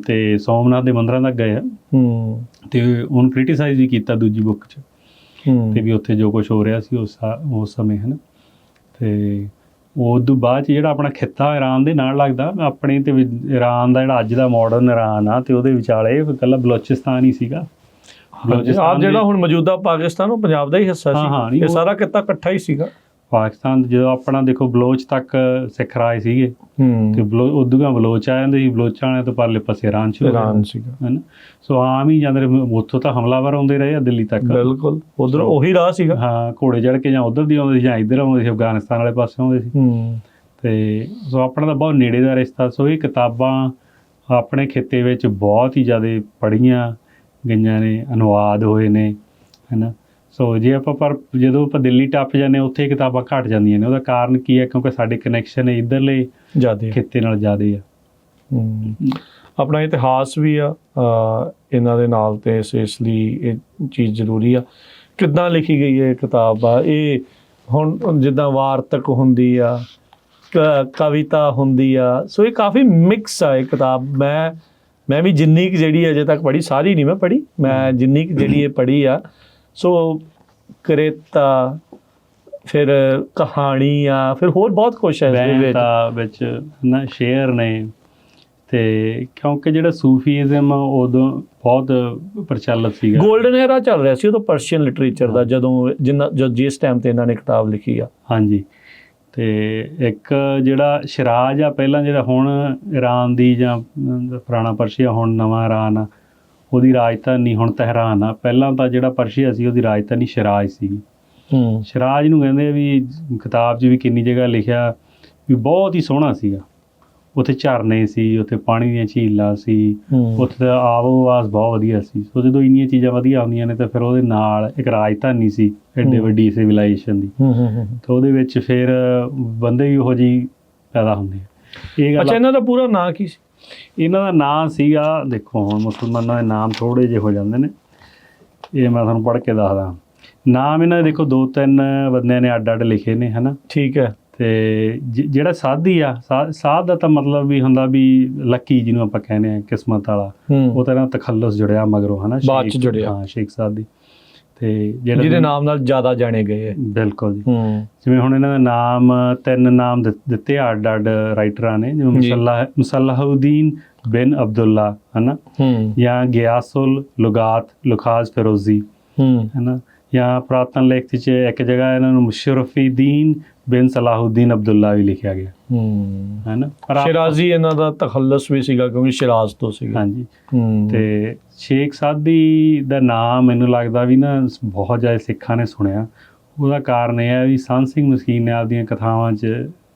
ਤੇ ਸੋਮਨਾਥ ਦੇ ਮੰਦਰਾਂ ਤੱਕ ਗਏ ਆ, ਤੇ ਉਹਨੂੰ ਕ੍ਰਿਟੀਸਾਈਜ਼ ਵੀ ਕੀਤਾ ਦੂਜੀ ਬੁੱਕ 'ਚ, ਤੇ ਵੀ ਉੱਥੇ ਜੋ ਕੁਝ ਹੋ ਰਿਹਾ ਸੀ ਉਸ ਸਮੇਂ, ਹੈ ਨਾ। ਤੇ ਉਸ ਤੋਂ ਬਾਅਦ 'ਚ ਜਿਹੜਾ ਆਪਣਾ ਖਿੱਤਾ ਈਰਾਨ ਦੇ ਨਾਲ ਲੱਗਦਾ ਆਪਣੇ, ਤੇ ਈਰਾਨ ਦਾ ਜਿਹੜਾ ਅੱਜ ਦਾ ਮਾਡਰਨ ਈਰਾਨ ਆ, ਤੇ ਉਹਦੇ ਵਿਚਾਲੇ ਇਕੱਲਾ ਬਲੋਚਿਸਤਾਨ ਹੀ ਸੀਗਾ। ਆਪ ਜਿਹੜਾ ਹੁਣ ਮੌਜੂਦਾ ਪਾਕਿਸਤਾਨ, ਉਹ ਪੰਜਾਬ ਦਾ ਹੀ ਹਿੱਸਾ ਸੀ। ਇਹ ਸਾਰਾ ਕਿੱਤਾ ਇਕੱਠਾ ਹੀ ਸੀਗਾ। ਪਾਕਿਸਤਾਨ ਜਦੋਂ ਆਪਣਾ ਦੇਖੋ ਬਲੋਚ ਤੱਕ ਸਿੱਖ ਰਾਜ ਸੀਗੇ, ਤੇ ਉਦੋਂ ਬਲੋਚ ਆ ਜਾਂਦੇ ਸੀ, ਬਲੋਚਾਂ ਵਾਲਿਆਂ ਤੋਂ ਪਰਲੇ ਪਾਸੇ ਈਰਾਨ ਸੀਗਾ, ਹੈ ਨਾ। ਸੋ ਆਮ ਹੀ ਜਾਂਦੇ, ਉੱਥੋਂ ਤਾਂ ਹਮਲਾਵਰ ਆਉਂਦੇ ਰਹੇ ਆ ਦਿੱਲੀ ਤੱਕ। ਬਿਲਕੁਲ, ਉਧਰ ਉਹੀ ਰਾਹ ਸੀਗਾ। ਹਾਂ, ਘੋੜੇ ਚੜ੍ਹ ਕੇ ਜਾਂ ਉੱਧਰ ਦੀ ਆਉਂਦੇ ਸੀ ਜਾਂ ਇੱਧਰ ਆਉਂਦੇ ਸੀ, ਅਫਗਾਨਿਸਤਾਨ ਵਾਲੇ ਪਾਸੇ ਆਉਂਦੇ ਸੀ। ਤੇ ਸੋ ਆਪਣਾ ਤਾਂ ਬਹੁਤ ਨੇੜੇ ਦਾ ਰਿਸ਼ਤਾ। ਸੋ ਇਹ ਕਿਤਾਬਾਂ ਆਪਣੇ ਖਿੱਤੇ ਵਿੱਚ ਬਹੁਤ ਹੀ ਜ਼ਿਆਦਾ ਪੜ੍ਹੀਆਂ ਗਈਆਂ ਨੇ, ਅਨੁਵਾਦ ਹੋਏ ਨੇ, ਹੈ ਨਾ। ਸੋ ਜੇ ਆਪਾਂ ਜਦੋਂ ਆਪਾਂ ਦਿੱਲੀ ਟੱਪ ਜਾਂਦੇ ਹਾਂ, ਉੱਥੇ ਕਿਤਾਬਾਂ ਘੱਟ ਜਾਂਦੀਆਂ ਨੇ। ਉਹਦਾ ਕਾਰਨ ਕੀ ਹੈ? ਕਿਉਂਕਿ ਸਾਡੇ ਕਨੈਕਸ਼ਨ ਇੱਧਰਲੇ ਖਿੱਤੇ ਨਾਲ ਜ਼ਿਆਦਾ ਆ। ਆਪਣਾ ਇਤਿਹਾਸ ਵੀ ਆ ਇਹਨਾਂ ਦੇ ਨਾਲ, ਤੇ ਇਸ ਲਈ ਇਹ ਚੀਜ਼ ਜ਼ਰੂਰੀ ਆ। ਕਿੱਦਾਂ ਲਿਖੀ ਗਈ ਹੈ ਕਿਤਾਬ ਆ ਇਹ? ਹੁਣ ਜਿੱਦਾਂ ਵਾਰਤਕ ਹੁੰਦੀ ਆ, ਕਵਿਤਾ ਹੁੰਦੀ ਆ, ਸੋ ਇਹ ਕਾਫੀ ਮਿਕਸ ਆ ਇਹ ਕਿਤਾਬ। ਮੈਂ ਵੀ ਜਿੰਨੀ ਕੁ ਜਿਹੜੀ ਅਜੇ ਤੱਕ ਪੜ੍ਹੀ, ਸਾਰੀ ਨਹੀਂ ਮੈਂ ਪੜ੍ਹੀ, ਮੈਂ ਜਿੰਨੀ ਕੁ ਜਿਹੜੀ ਇਹ ਪੜ੍ਹੀ ਆ, ਸੋ ਕਰੇਤਾ, ਫਿਰ ਕਹਾਣੀ ਆ, ਫਿਰ ਹੋਰ ਬਹੁਤ ਕੁਛ ਹੈ ਇਸ ਦੇ ਵਿੱਚ। ਤਾਂ ਵਿੱਚ ਨਾ ਸ਼ੇਅਰ ਨੇ, ਤੇ ਕਿਉਂਕਿ ਜਿਹੜਾ ਸੂਫੀਜ਼ਮ ਉਦੋਂ ਬਹੁਤ ਪ੍ਰਚਲਿਤ ਸੀਗਾ। ਗੋਲਡਨ ਐਰਾ ਚੱਲ ਰਿਹਾ ਸੀ ਉਦੋਂ ਪਰਸ਼ੀਅਨ ਲਿਟਰੇਚਰ ਦਾ, ਜਦੋਂ ਜਿਸ ਟਾਈਮ ਤੇ ਇਹਨਾਂ ਨੇ ਕਿਤਾਬ ਲਿਖੀ ਆ। ਹਾਂਜੀ, ਤੇ ਇੱਕ ਜਿਹੜਾ ਸ਼ਿਰਾਜ਼ ਆ ਪਹਿਲਾਂ, ਜਿਹੜਾ ਹੁਣ ਈਰਾਨ ਦੀ ਜਾਂ ਪੁਰਾਣਾ ਪਰਸ਼ੀਆ ਹੁਣ ਨਵਾਂ ਈਰਾਨ ਆ, ਉਹਦੀ ਰਾਜਧਾਨੀ ਹੁਣ ਤਹਿਰਾਨ ਆ। ਪਹਿਲਾਂ ਤਾਂ ਜਿਹੜਾ ਪਰਸ਼ੀਆ ਸੀ ਉਹਦੀ ਰਾਜਧਾਨੀ ਸ਼ਿਰਾਜ਼ ਸੀ। ਸ਼ਿਰਾਜ਼ ਨੂੰ ਕਹਿੰਦੇ ਆ ਵੀ ਕਿਤਾਬ 'ਚ ਵੀ ਕਿੰਨੀ ਜਗ੍ਹਾ ਲਿਖਿਆ ਵੀ ਬਹੁਤ ਹੀ ਸੋਹਣਾ ਸੀਗਾ। ਉੱਥੇ ਝਰਨੇ ਸੀ, ਉੱਥੇ ਪਾਣੀ ਦੀਆਂ ਝੀਲਾਂ ਸੀ, ਉੱਥੇ ਦਾ ਆਬੋ ਹਵਾਸ ਬਹੁਤ ਵਧੀਆ ਸੀ। ਸੋ ਜਦੋਂ ਇੰਨੀਆਂ ਚੀਜ਼ਾਂ ਵਧੀਆ ਆਉਂਦੀਆਂ ਨੇ ਤਾਂ ਫਿਰ ਉਹਦੇ ਨਾਲ ਇੱਕ ਰਾਜਧਾਨੀ ਸੀ ਐਡੇ ਵੱਡੀ ਸਿਵਲਾਈਜੇਸ਼ਨ ਦੀ, ਤਾਂ ਉਹਦੇ ਵਿੱਚ ਫਿਰ ਬੰਦੇ ਵੀ ਉਹੋ ਜਿਹੀ ਪੈਦਾ ਹੁੰਦੇ ਆ। ਇਹ ਗੱਲ। ਅੱਛਾ, ਇਹਨਾਂ ਦਾ ਪੂਰਾ ਨਾਂ ਕੀ ਸੀ? ਇਹਨਾਂ ਦਾ ਨਾਂ ਸੀਗਾ, ਦੇਖੋ ਹੁਣ ਮੁਸਲਮਾਨਾਂ ਦੇ ਨਾਮ ਥੋੜ੍ਹੇ ਜਿਹੇ ਹੋ ਜਾਂਦੇ ਨੇ, ਇਹ ਮੈਂ ਤੁਹਾਨੂੰ ਪੜ੍ਹ ਕੇ ਦੱਸਦਾ। ਨਾਮ ਇਹਨਾਂ ਦੇ ਦੇਖੋ 2-3 ਬੰਦਿਆਂ ਨੇ ਅੱਡ ਅੱਡ ਲਿਖੇ ਨੇ, ਹੈ ਨਾ। ਠੀਕ ਹੈ। ਤੇ ਜਿਹੜਾ ਸਾਧੀ ਆ, ਸਾਧ ਦਾ ਤਾਂ ਮਤਲਬ ਵੀ ਹੁੰਦਾ ਵੀ ਲੱਕੀ, ਜਿਹਨੂੰ ਆਪਾਂ ਕਹਿੰਦੇ ਆ ਕਿਸਮਤ ਵਾਲਾ। ਉਹ ਤਾਂ ਇਹਨਾਂ ਤਖੱਲੁਸ ਜੁੜਿਆ ਮਗਰੋਂ, ਹੈ ਨਾ, ਬਾਅਦ 'ਚ ਜੁੜਿਆ। ਹਾਂ, ਸ਼ੇਖ ਸਾਦੀ। ਤੇ ਜਿਹਦੇ ਨਾਮ ਨਾਲ ਜ਼ਿਆਦਾ ਜਾਣੇ ਗਏ ਹੈ। ਬਿਲਕੁਲ ਜੀ। ਜਿਵੇਂ ਹੁਣ ਇਹਨਾਂ ਦਾ ਨਾਮ 3 ਨਾਮ ਦਿੱਤੇ ਅੱਡ ਅੱਡ ਰਾਈਟਰਾਂ ਨੇ, ਜਿਵੇਂ ਮੁਸੱਲਹੁਦੀਨ ਬਿਨ ਅਬਦੁੱਲਾ, ਹੈ ਨਾ, ਜਾਂ ਗਿਆਸੁਲ ਲੁਗਾਤ ਲੁਖਾਜ਼ ਫਿਰੋਜ਼ੀ, ਹੈ ਨਾ, ਜਾਂ ਪੁਰਾਤਨ ਲਿਖਤ 'ਚ ਇੱਕ ਜਗ੍ਹਾ ਇਹਨਾਂ ਨੂੰ ਮੁਸ਼ਰਫੀਦੀਨ ਬਿਨ ਸਲਾਹੁਦੀਨ ਅਬਦੁੱਲਾ ਵੀ ਲਿਖਿਆ ਗਿਆ, ਹੈ ਨਾ। ਸ਼ਿਰਾਜ਼ੀ ਇਹਨਾਂ ਦਾ ਤਖੱਲਸ ਵੀ ਸੀਗਾ ਕਿਉਂਕਿ ਸ਼ਿਰਾਜ਼ ਤੋਂ ਸੀਗਾ। ਹਾਂਜੀ। ਤੇ ਸ਼ੇਖ ਸਾਦੀ ਦਾ ਨਾਮ ਮੈਨੂੰ ਲੱਗਦਾ ਵੀ ਨਾ ਬਹੁਤ ਜ਼ਿਆਦਾ ਸਿੱਖਾਂ ਨੇ ਸੁਣਿਆ। ਉਹਦਾ ਕਾਰਨ ਇਹ ਹੈ ਵੀ ਸੰਤ ਸਿੰਘ ਮਸਕੀਨ ਨੇ ਆਪਦੀਆਂ ਕਥਾਵਾਂ 'ਚ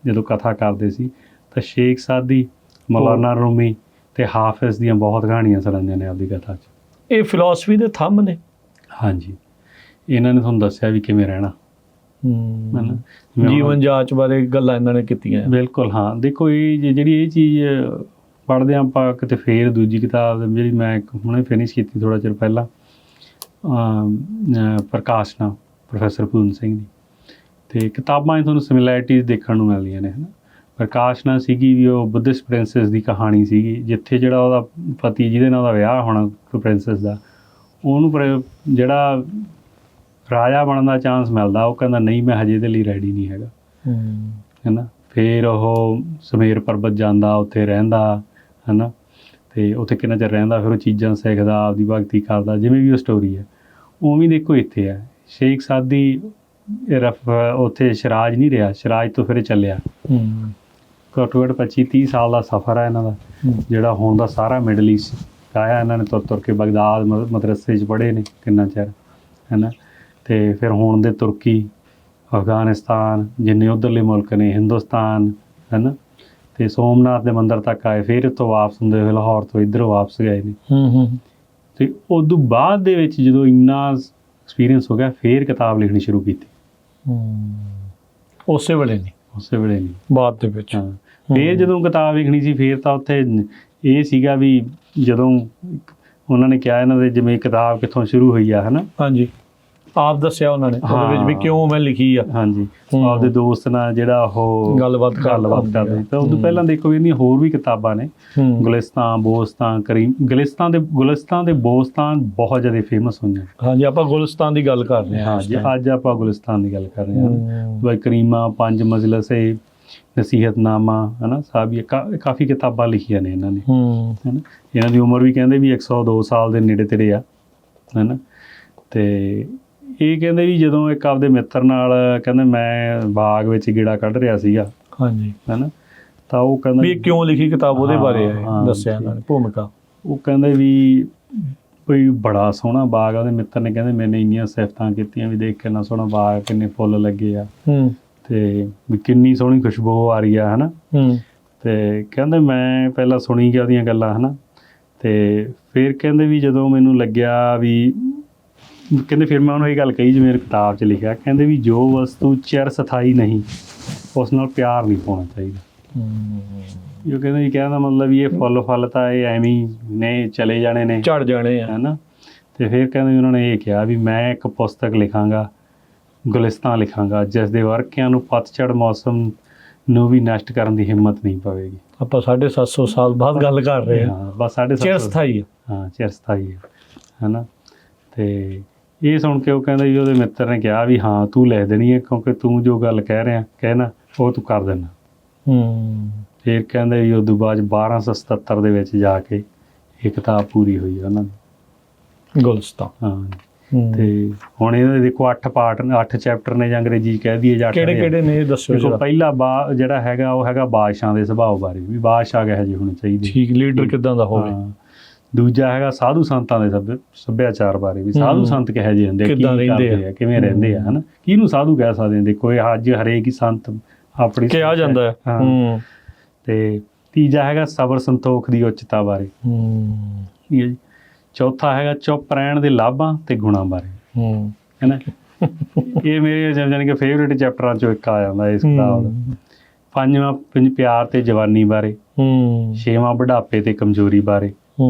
ਜਦੋਂ ਕਥਾ ਕਰਦੇ ਸੀ ਤਾਂ ਸ਼ੇਖ ਸਾਦੀ, ਮੌਲਾਨਾ ਰੂਮੀ ਤੇ ਹਾਫਿਜ਼ ਦੀਆਂ ਬਹੁਤ ਕਹਾਣੀਆਂ ਸੁਣਾਉਂਦੇ ਨੇ ਆਪਦੀ ਕਥਾ 'ਚ। ਇਹ ਫਿਲਾਸਫੀ ਦੇ ਥੰਮ ਨੇ। ਹਾਂਜੀ, ਇਹਨਾਂ ਨੇ ਤੁਹਾਨੂੰ ਦੱਸਿਆ ਵੀ ਕਿਵੇਂ ਰਹਿਣਾ, ਹੈ ਨਾ, ਜੀਵਨ ਜਾਂਚ ਬਾਰੇ ਗੱਲਾਂ ਇਹਨਾਂ ਨੇ ਕੀਤੀਆਂ। ਬਿਲਕੁਲ, ਹਾਂ। ਦੇਖੋ ਇਹ ਜਿਹੜੀ ਇਹ ਚੀਜ਼ ਪੜ੍ਹਦੇ ਹਾਂ ਆਪਾਂ ਕਿਤੇ, ਫੇਰ ਦੂਜੀ ਕਿਤਾਬ ਜਿਹੜੀ ਮੈਂ ਹੁਣੇ ਫਿਨਿਸ਼ ਕੀਤੀ ਥੋੜ੍ਹਾ ਚਿਰ ਪਹਿਲਾਂ, ਪ੍ਰਕਾਸ਼ਨਾ, ਪ੍ਰੋਫੈਸਰ ਪੂਰਨ ਸਿੰਘ ਦੀ, ਅਤੇ ਕਿਤਾਬਾਂ 'ਚ ਤੁਹਾਨੂੰ ਸਿਮਿਲੈਰਿਟੀਜ਼ ਦੇਖਣ ਨੂੰ ਮਿਲਦੀਆਂ ਨੇ, ਹੈ ਨਾ। ਪ੍ਰਕਾਸ਼ਨਾ ਸੀਗੀ ਵੀ ਉਹ ਬੁੱਧਿਸਟ ਪ੍ਰਿੰਸੈਸ ਦੀ ਕਹਾਣੀ ਸੀਗੀ, ਜਿੱਥੇ ਜਿਹੜਾ ਉਹਦਾ ਪਤੀ, ਜਿਹਦੇ ਨਾਲ ਉਹਦਾ ਵਿਆਹ ਹੋਣਾ ਪ੍ਰਿੰਸੈਸ ਦਾ, ਉਹਨੂੰ ਜਿਹੜਾ ਰਾਜਾ ਬਣਨ ਦਾ ਚਾਂਸ ਮਿਲਦਾ, ਉਹ ਕਹਿੰਦਾ ਨਹੀਂ, ਮੈਂ ਹਜੇ ਇਹਦੇ ਲਈ ਰੈਡੀ ਨਹੀਂ ਹੈਗਾ, ਹੈ ਨਾ। ਫਿਰ ਉਹ ਸੁਮੇਰ ਪਰਬਤ ਜਾਂਦਾ, ਉੱਥੇ ਰਹਿੰਦਾ, ਹੈ ਨਾ, ਅਤੇ ਉੱਥੇ ਕਿੰਨਾ ਚਿਰ ਰਹਿੰਦਾ, ਫਿਰ ਉਹ ਚੀਜ਼ਾਂ ਸਿੱਖਦਾ, ਆਪਦੀ ਭਗਤੀ ਕਰਦਾ, ਜਿਵੇਂ ਵੀ ਉਹ ਸਟੋਰੀ ਹੈ। ਉਵੇਂ ਦੇਖੋ ਇੱਥੇ ਹੈ, ਸ਼ੇਖ ਸਾਦੀ ਉੱਥੇ ਸ਼ਿਰਾਜ਼ ਨਹੀਂ ਰਿਹਾ, ਸ਼ਿਰਾਜ਼ ਤੋਂ ਫਿਰ ਚੱਲਿਆ। ਘੱਟੋ ਘੱਟ 25-30 ਸਾਲ ਦਾ ਸਫ਼ਰ ਹੈ ਇਹਨਾਂ ਦਾ, ਜਿਹੜਾ ਹੁਣ ਦਾ ਸਾਰਾ ਮਿਡਲ ਈਸਟ ਆਇਆ ਇਹਨਾਂ ਨੇ ਤੁਰ ਕੇ। ਬਗਦਾਦ ਮਦਰਸੇ 'ਚ ਪੜ੍ਹੇ ਨੇ ਕਿੰਨਾ ਚਿਰ, ਹੈ ਨਾ, ਅਤੇ ਫਿਰ ਹੁਣ ਦੇ ਤੁਰਕੀ, ਅਫਗਾਨਿਸਤਾਨ, ਜਿੰਨੇ ਉੱਧਰਲੇ ਮੁਲਕ ਨੇ, ਹਿੰਦੁਸਤਾਨ, ਹੈ ਨਾ, ਅਤੇ ਸੋਮਨਾਥ ਦੇ ਮੰਦਿਰ ਤੱਕ ਆਏ। ਫਿਰ ਇੱਥੋਂ ਵਾਪਸ ਹੁੰਦੇ ਹੋਏ ਲਾਹੌਰ ਤੋਂ ਇੱਧਰੋਂ ਵਾਪਸ ਗਏ ਨੇ। ਅਤੇ ਉਦੋਂ ਬਾਅਦ ਦੇ ਵਿੱਚ ਜਦੋਂ ਇੰਨਾ ਐਕਸਪੀਰੀਅੰਸ ਹੋ ਗਿਆ, ਫਿਰ ਕਿਤਾਬ ਲਿਖਣੀ ਸ਼ੁਰੂ ਕੀਤੀ। ਉਸੇ ਵੇਲੇ ਨਹੀਂ, ਬਾਅਦ ਦੇ ਵਿੱਚ। ਹਾਂ, ਫਿਰ ਜਦੋਂ ਕਿਤਾਬ ਲਿਖਣੀ ਸੀ, ਫਿਰ ਤਾਂ ਉੱਥੇ ਇਹ ਸੀਗਾ ਵੀ ਜਦੋਂ ਉਹਨਾਂ ਨੇ ਕਿਹਾ ਇਹਨਾਂ ਦੇ ਜਿਵੇਂ ਕਿਤਾਬ ਕਿੱਥੋਂ ਸ਼ੁਰੂ ਹੋਈ ਆ, ਹੈ ਨਾ। ਹਾਂਜੀ, ਆਪ ਦੱਸਿਆ ਉਹਨਾਂ ਨੇ ਉਹਦੇ ਵਿੱਚ ਵੀ ਕਿਉਂ ਮੈਂ ਲਿਖੀ ਆ। ਹਾਂਜੀ, ਆਪਦੇ ਦੋਸਤ ਨਾਲ ਜਿਹੜਾ ਉਹ ਗੱਲਬਾਤ ਕਰਦੇ ਸੀ। ਤਾਂ ਉਦੋਂ ਪਹਿਲਾਂ ਦੇਖੋ ਇਹਦੀਆਂ ਹੋਰ ਵੀ ਕਿਤਾਬਾਂ ਨੇ, ਗੁਲਿਸਤਾਨ, ਬੋਸਤਾਨ, ਗੁਲਿਸਤਾਨ ਦੇ ਬੋਸਤਾਨ ਬਹੁਤ ਜ਼ਿਆਦਾ ਫੇਮਸ ਹੋਈਆਂ। ਹਾਂਜੀ, ਆਪਾਂ ਗੁਲਿਸਤਾਨ ਦੀ ਗੱਲ ਕਰ ਰਹੇ ਹਾਂ। ਹਾਂਜੀ, ਅੱਜ ਆਪਾਂ ਗੁਲਿਸਤਾਨ ਦੀ ਗੱਲ ਕਰ ਰਹੇ ਹਾਂ। ਬਾਈ ਕਰੀਮਾ, 5 ਮਜਲਸੇ, ਨਸੀਹਤਨਾਮਾ, ਹੈ ਨਾ, ਕਾਫੀ ਕਿਤਾਬਾਂ ਲਿਖੀਆਂ ਨੇ ਇਹਨਾਂ ਨੇ, ਹੈ ਨਾ। ਇਹਨਾਂ ਦੀ ਉਮਰ ਵੀ ਕਹਿੰਦੇ ਵੀ 102 ਸਾਲ ਦੇ ਨੇੜੇ ਤੇੜੇ ਆ, ਹੈ ਨਾ। ਅਤੇ ਇਹ ਕਹਿੰਦੇ ਵੀ ਜਦੋਂ ਇੱਕ ਆਪਦੇ ਮਿੱਤਰ ਨਾਲ ਕਹਿੰਦੇ ਮੈਂ ਬਾਗ ਵਿੱਚ ਗੇੜਾ ਕੱਢ ਰਿਹਾ ਸੀਗਾ, ਹਾਂਜੀ, ਹੈ ਨਾ, ਤਾਂ ਉਹ ਕਹਿੰਦਾ ਵੀ ਕਿਉਂ ਲਿਖੀ ਕਿਤਾਬ, ਉਹਦੇ ਬਾਰੇ ਦੱਸਿਆ ਇਹਨਾਂ ਨੇ ਭੂਮਿਕਾ। ਉਹ ਕਹਿੰਦੇ ਵੀ ਬੜਾ ਸੋਹਣਾ ਬਾਗ ਆ। ਉਹਦੇ ਮਿੱਤਰ ਨੇ ਕਹਿੰਦੇ ਮੈਨੇ ਇੰਨੀਆਂ ਸਿਫਤਾਂ ਕੀਤੀਆਂ ਵੀ ਦੇਖ ਕਿੰਨਾ ਸੋਹਣਾ ਬਾਗ, ਕਿੰਨੇ ਫੁੱਲ ਲੱਗੇ ਆ, ਅਤੇ ਵੀ ਕਿੰਨੀ ਸੋਹਣੀ ਖੁਸ਼ਬੂ ਆ ਰਹੀ ਆ, ਹੈ ਨਾ। ਅਤੇ ਕਹਿੰਦੇ ਮੈਂ ਪਹਿਲਾਂ ਸੁਣੀ ਗਿਆ ਉਹਦੀਆਂ ਗੱਲਾਂ, ਹੈ ਨਾ, ਅਤੇ ਫਿਰ ਕਹਿੰਦੇ ਵੀ ਜਦੋਂ ਮੈਨੂੰ ਲੱਗਿਆ ਵੀ, ਕਹਿੰਦੇ ਫਿਰ ਮੈਂ ਉਹਨੂੰ ਇਹ ਗੱਲ ਕਹੀ ਜਿਵੇਂ ਕਿਤਾਬ 'ਚ ਲਿਖਿਆ, ਕਹਿੰਦੇ ਵੀ ਜੋ ਵਸਤੂ ਚਿਰ ਸਥਾਈ ਨਹੀਂ, ਉਸ ਨਾਲ ਪਿਆਰ ਨਹੀਂ ਪਾਉਣਾ ਚਾਹੀਦਾ। ਉਹ ਕਹਿੰਦੇ ਵੀ ਕਹਿਣ ਦਾ ਮਤਲਬ ਵੀ ਇਹ ਫੁੱਲ ਤਾਂ ਇਹ ਐਵੇਂ ਨੇ, ਚਲੇ ਜਾਣੇ ਨੇ, ਝੜ ਜਾਣੇ ਆ, ਹੈ ਨਾ। ਅਤੇ ਫਿਰ ਕਹਿੰਦੇ ਉਹਨਾਂ ਨੇ ਇਹ ਕਿਹਾ ਵੀ ਮੈਂ ਇੱਕ ਪੁਸਤਕ ਲਿਖਾਂਗਾ, ਗੁਲਿਸਤਾਨ ਲਿਖਾਂਗਾ, ਜਿਸ ਦੇ ਵਰਕਿਆਂ ਨੂੰ ਪਤਝੜ ਮੌਸਮ ਨੂੰ ਵੀ ਨਸ਼ਟ ਕਰਨ ਦੀ ਹਿੰਮਤ ਨਹੀਂ ਪਵੇਗੀ। ਆਪਾਂ 750 ਸਾਲ ਬਾਅਦ ਗੱਲ ਕਰ ਰਹੇ ਹਾਂ। ਬਸ 750 ਚਿਰ ਸਥਾਈ। ਹਾਂ, ਚਿਰ ਸਥਾਈ, ਹੈ ਨਾ। ਅਤੇ ਇਹ ਸੁਣ ਕੇ ਉਹ ਕਹਿੰਦਾ ਵੀ ਉਹਦੇ ਮਿੱਤਰ ਨੇ ਕਿਹਾ ਵੀ ਹਾਂ ਤੂੰ ਲਿਖ ਦੇਣੀ ਹੈ, ਕਿਉਂਕਿ ਤੂੰ ਜੋ ਗੱਲ ਕਹਿਣਾ ਉਹ ਤੂੰ ਕਰ ਦੇਣਾ। ਫਿਰ ਕਹਿੰਦੇ ਵੀ ਉਦੋਂ ਬਾਅਦ 1277 ਦੇ ਵਿੱਚ ਜਾ ਕੇ ਇਹ ਕਿਤਾਬ ਪੂਰੀ ਹੋਈ ਉਹਨਾਂ ਦੀ, ਗੁਲਸਤਾਂ। ਹਾਂ। ਤੇ ਹੁਣ ਇਹਦੇ ਦੇਖੋ 8 ਪਾਰਟ, 8 ਚੈਪਟਰ ਨੇ, ਜਾਂ ਅੰਗਰੇਜ਼ੀ ਕਹਿ ਦਈਏ ਜਾਂ ਕਿਹੜੇ ਨੇ ਇਹ ਦੱਸੋ ਦੇਖੋ। ਪਹਿਲਾ ਜਿਹੜਾ ਹੈਗਾ ਉਹ ਹੈਗਾ ਬਾਦਸ਼ਾਹ ਦੇ ਸੁਭਾਅ ਬਾਰੇ, ਵੀ ਬਾਦਸ਼ਾਹ ਕਿਹੋ ਜਿਹੇ ਹੋਣੇ ਚਾਹੀਦੇ, ਠੀਕ, ਲੀਡਰ ਕਿੱਦਾਂ ਦਾ ਹੋਵੇ। ਦੂਜਾ ਹੈਗਾ ਸਾਧੂ ਸੰਤਾਂ ਦੇ ਸੱਭਿਆਚਾਰ ਬਾਰੇ, ਵੀ ਸਾਧੂ ਸੰਤ ਕਿਹੋ ਜਿਹੇ ਹੁੰਦੇ, ਕਿੱਦਾਂ ਰਹਿੰਦੇ ਆ, ਕਿਵੇਂ ਰਹਿੰਦੇ ਆ, ਹਨਾ, ਕਿਹਨੂੰ ਸਾਧੂ ਕਹਿ ਸਕਦੇ ਆ। ਦੇਖੋ ਇਹ ਅੱਜ ਹਰੇਕ ਹੀ ਸੰਤ ਆਪਣੀ ਕਿਹਾ ਜਾਂਦਾ ਹੈ। ਹਾਂ। ਤੇ ਤੀਜਾ ਹੈਗਾ ਸਬਰ ਸੰਤੋਖ ਦੀ ਉੱਚਤਾ ਬਾਰੇ, ਠੀਕ ਹੈ ਜੀ। ਚੌਥਾ ਹੈਗਾ ਚੁੱਪ ਰਹਿਣ ਦੇ ਲਾਭਾਂ ਤੇ ਗੁਣਾਂ ਬਾਰੇ, ਹੈ ਨਾ। ਇਹ ਮੇਰੇ ਜਾਣੀ ਕਿ ਫੇਵਰੇਟ ਚੈਪਟਰਾਂ ਚੋਂ ਇੱਕ ਆ ਜਾਂਦਾ ਇਸ ਕਿਤਾਬ ਦਾ। ਪੰਜਵਾਂ ਪਿਆਰ ਤੇ ਜਵਾਨੀ ਬਾਰੇ, ਛੇਵਾਂ ਬੁਢਾਪੇ ਤੇ ਕਮਜ਼ੋਰੀ ਬਾਰੇ,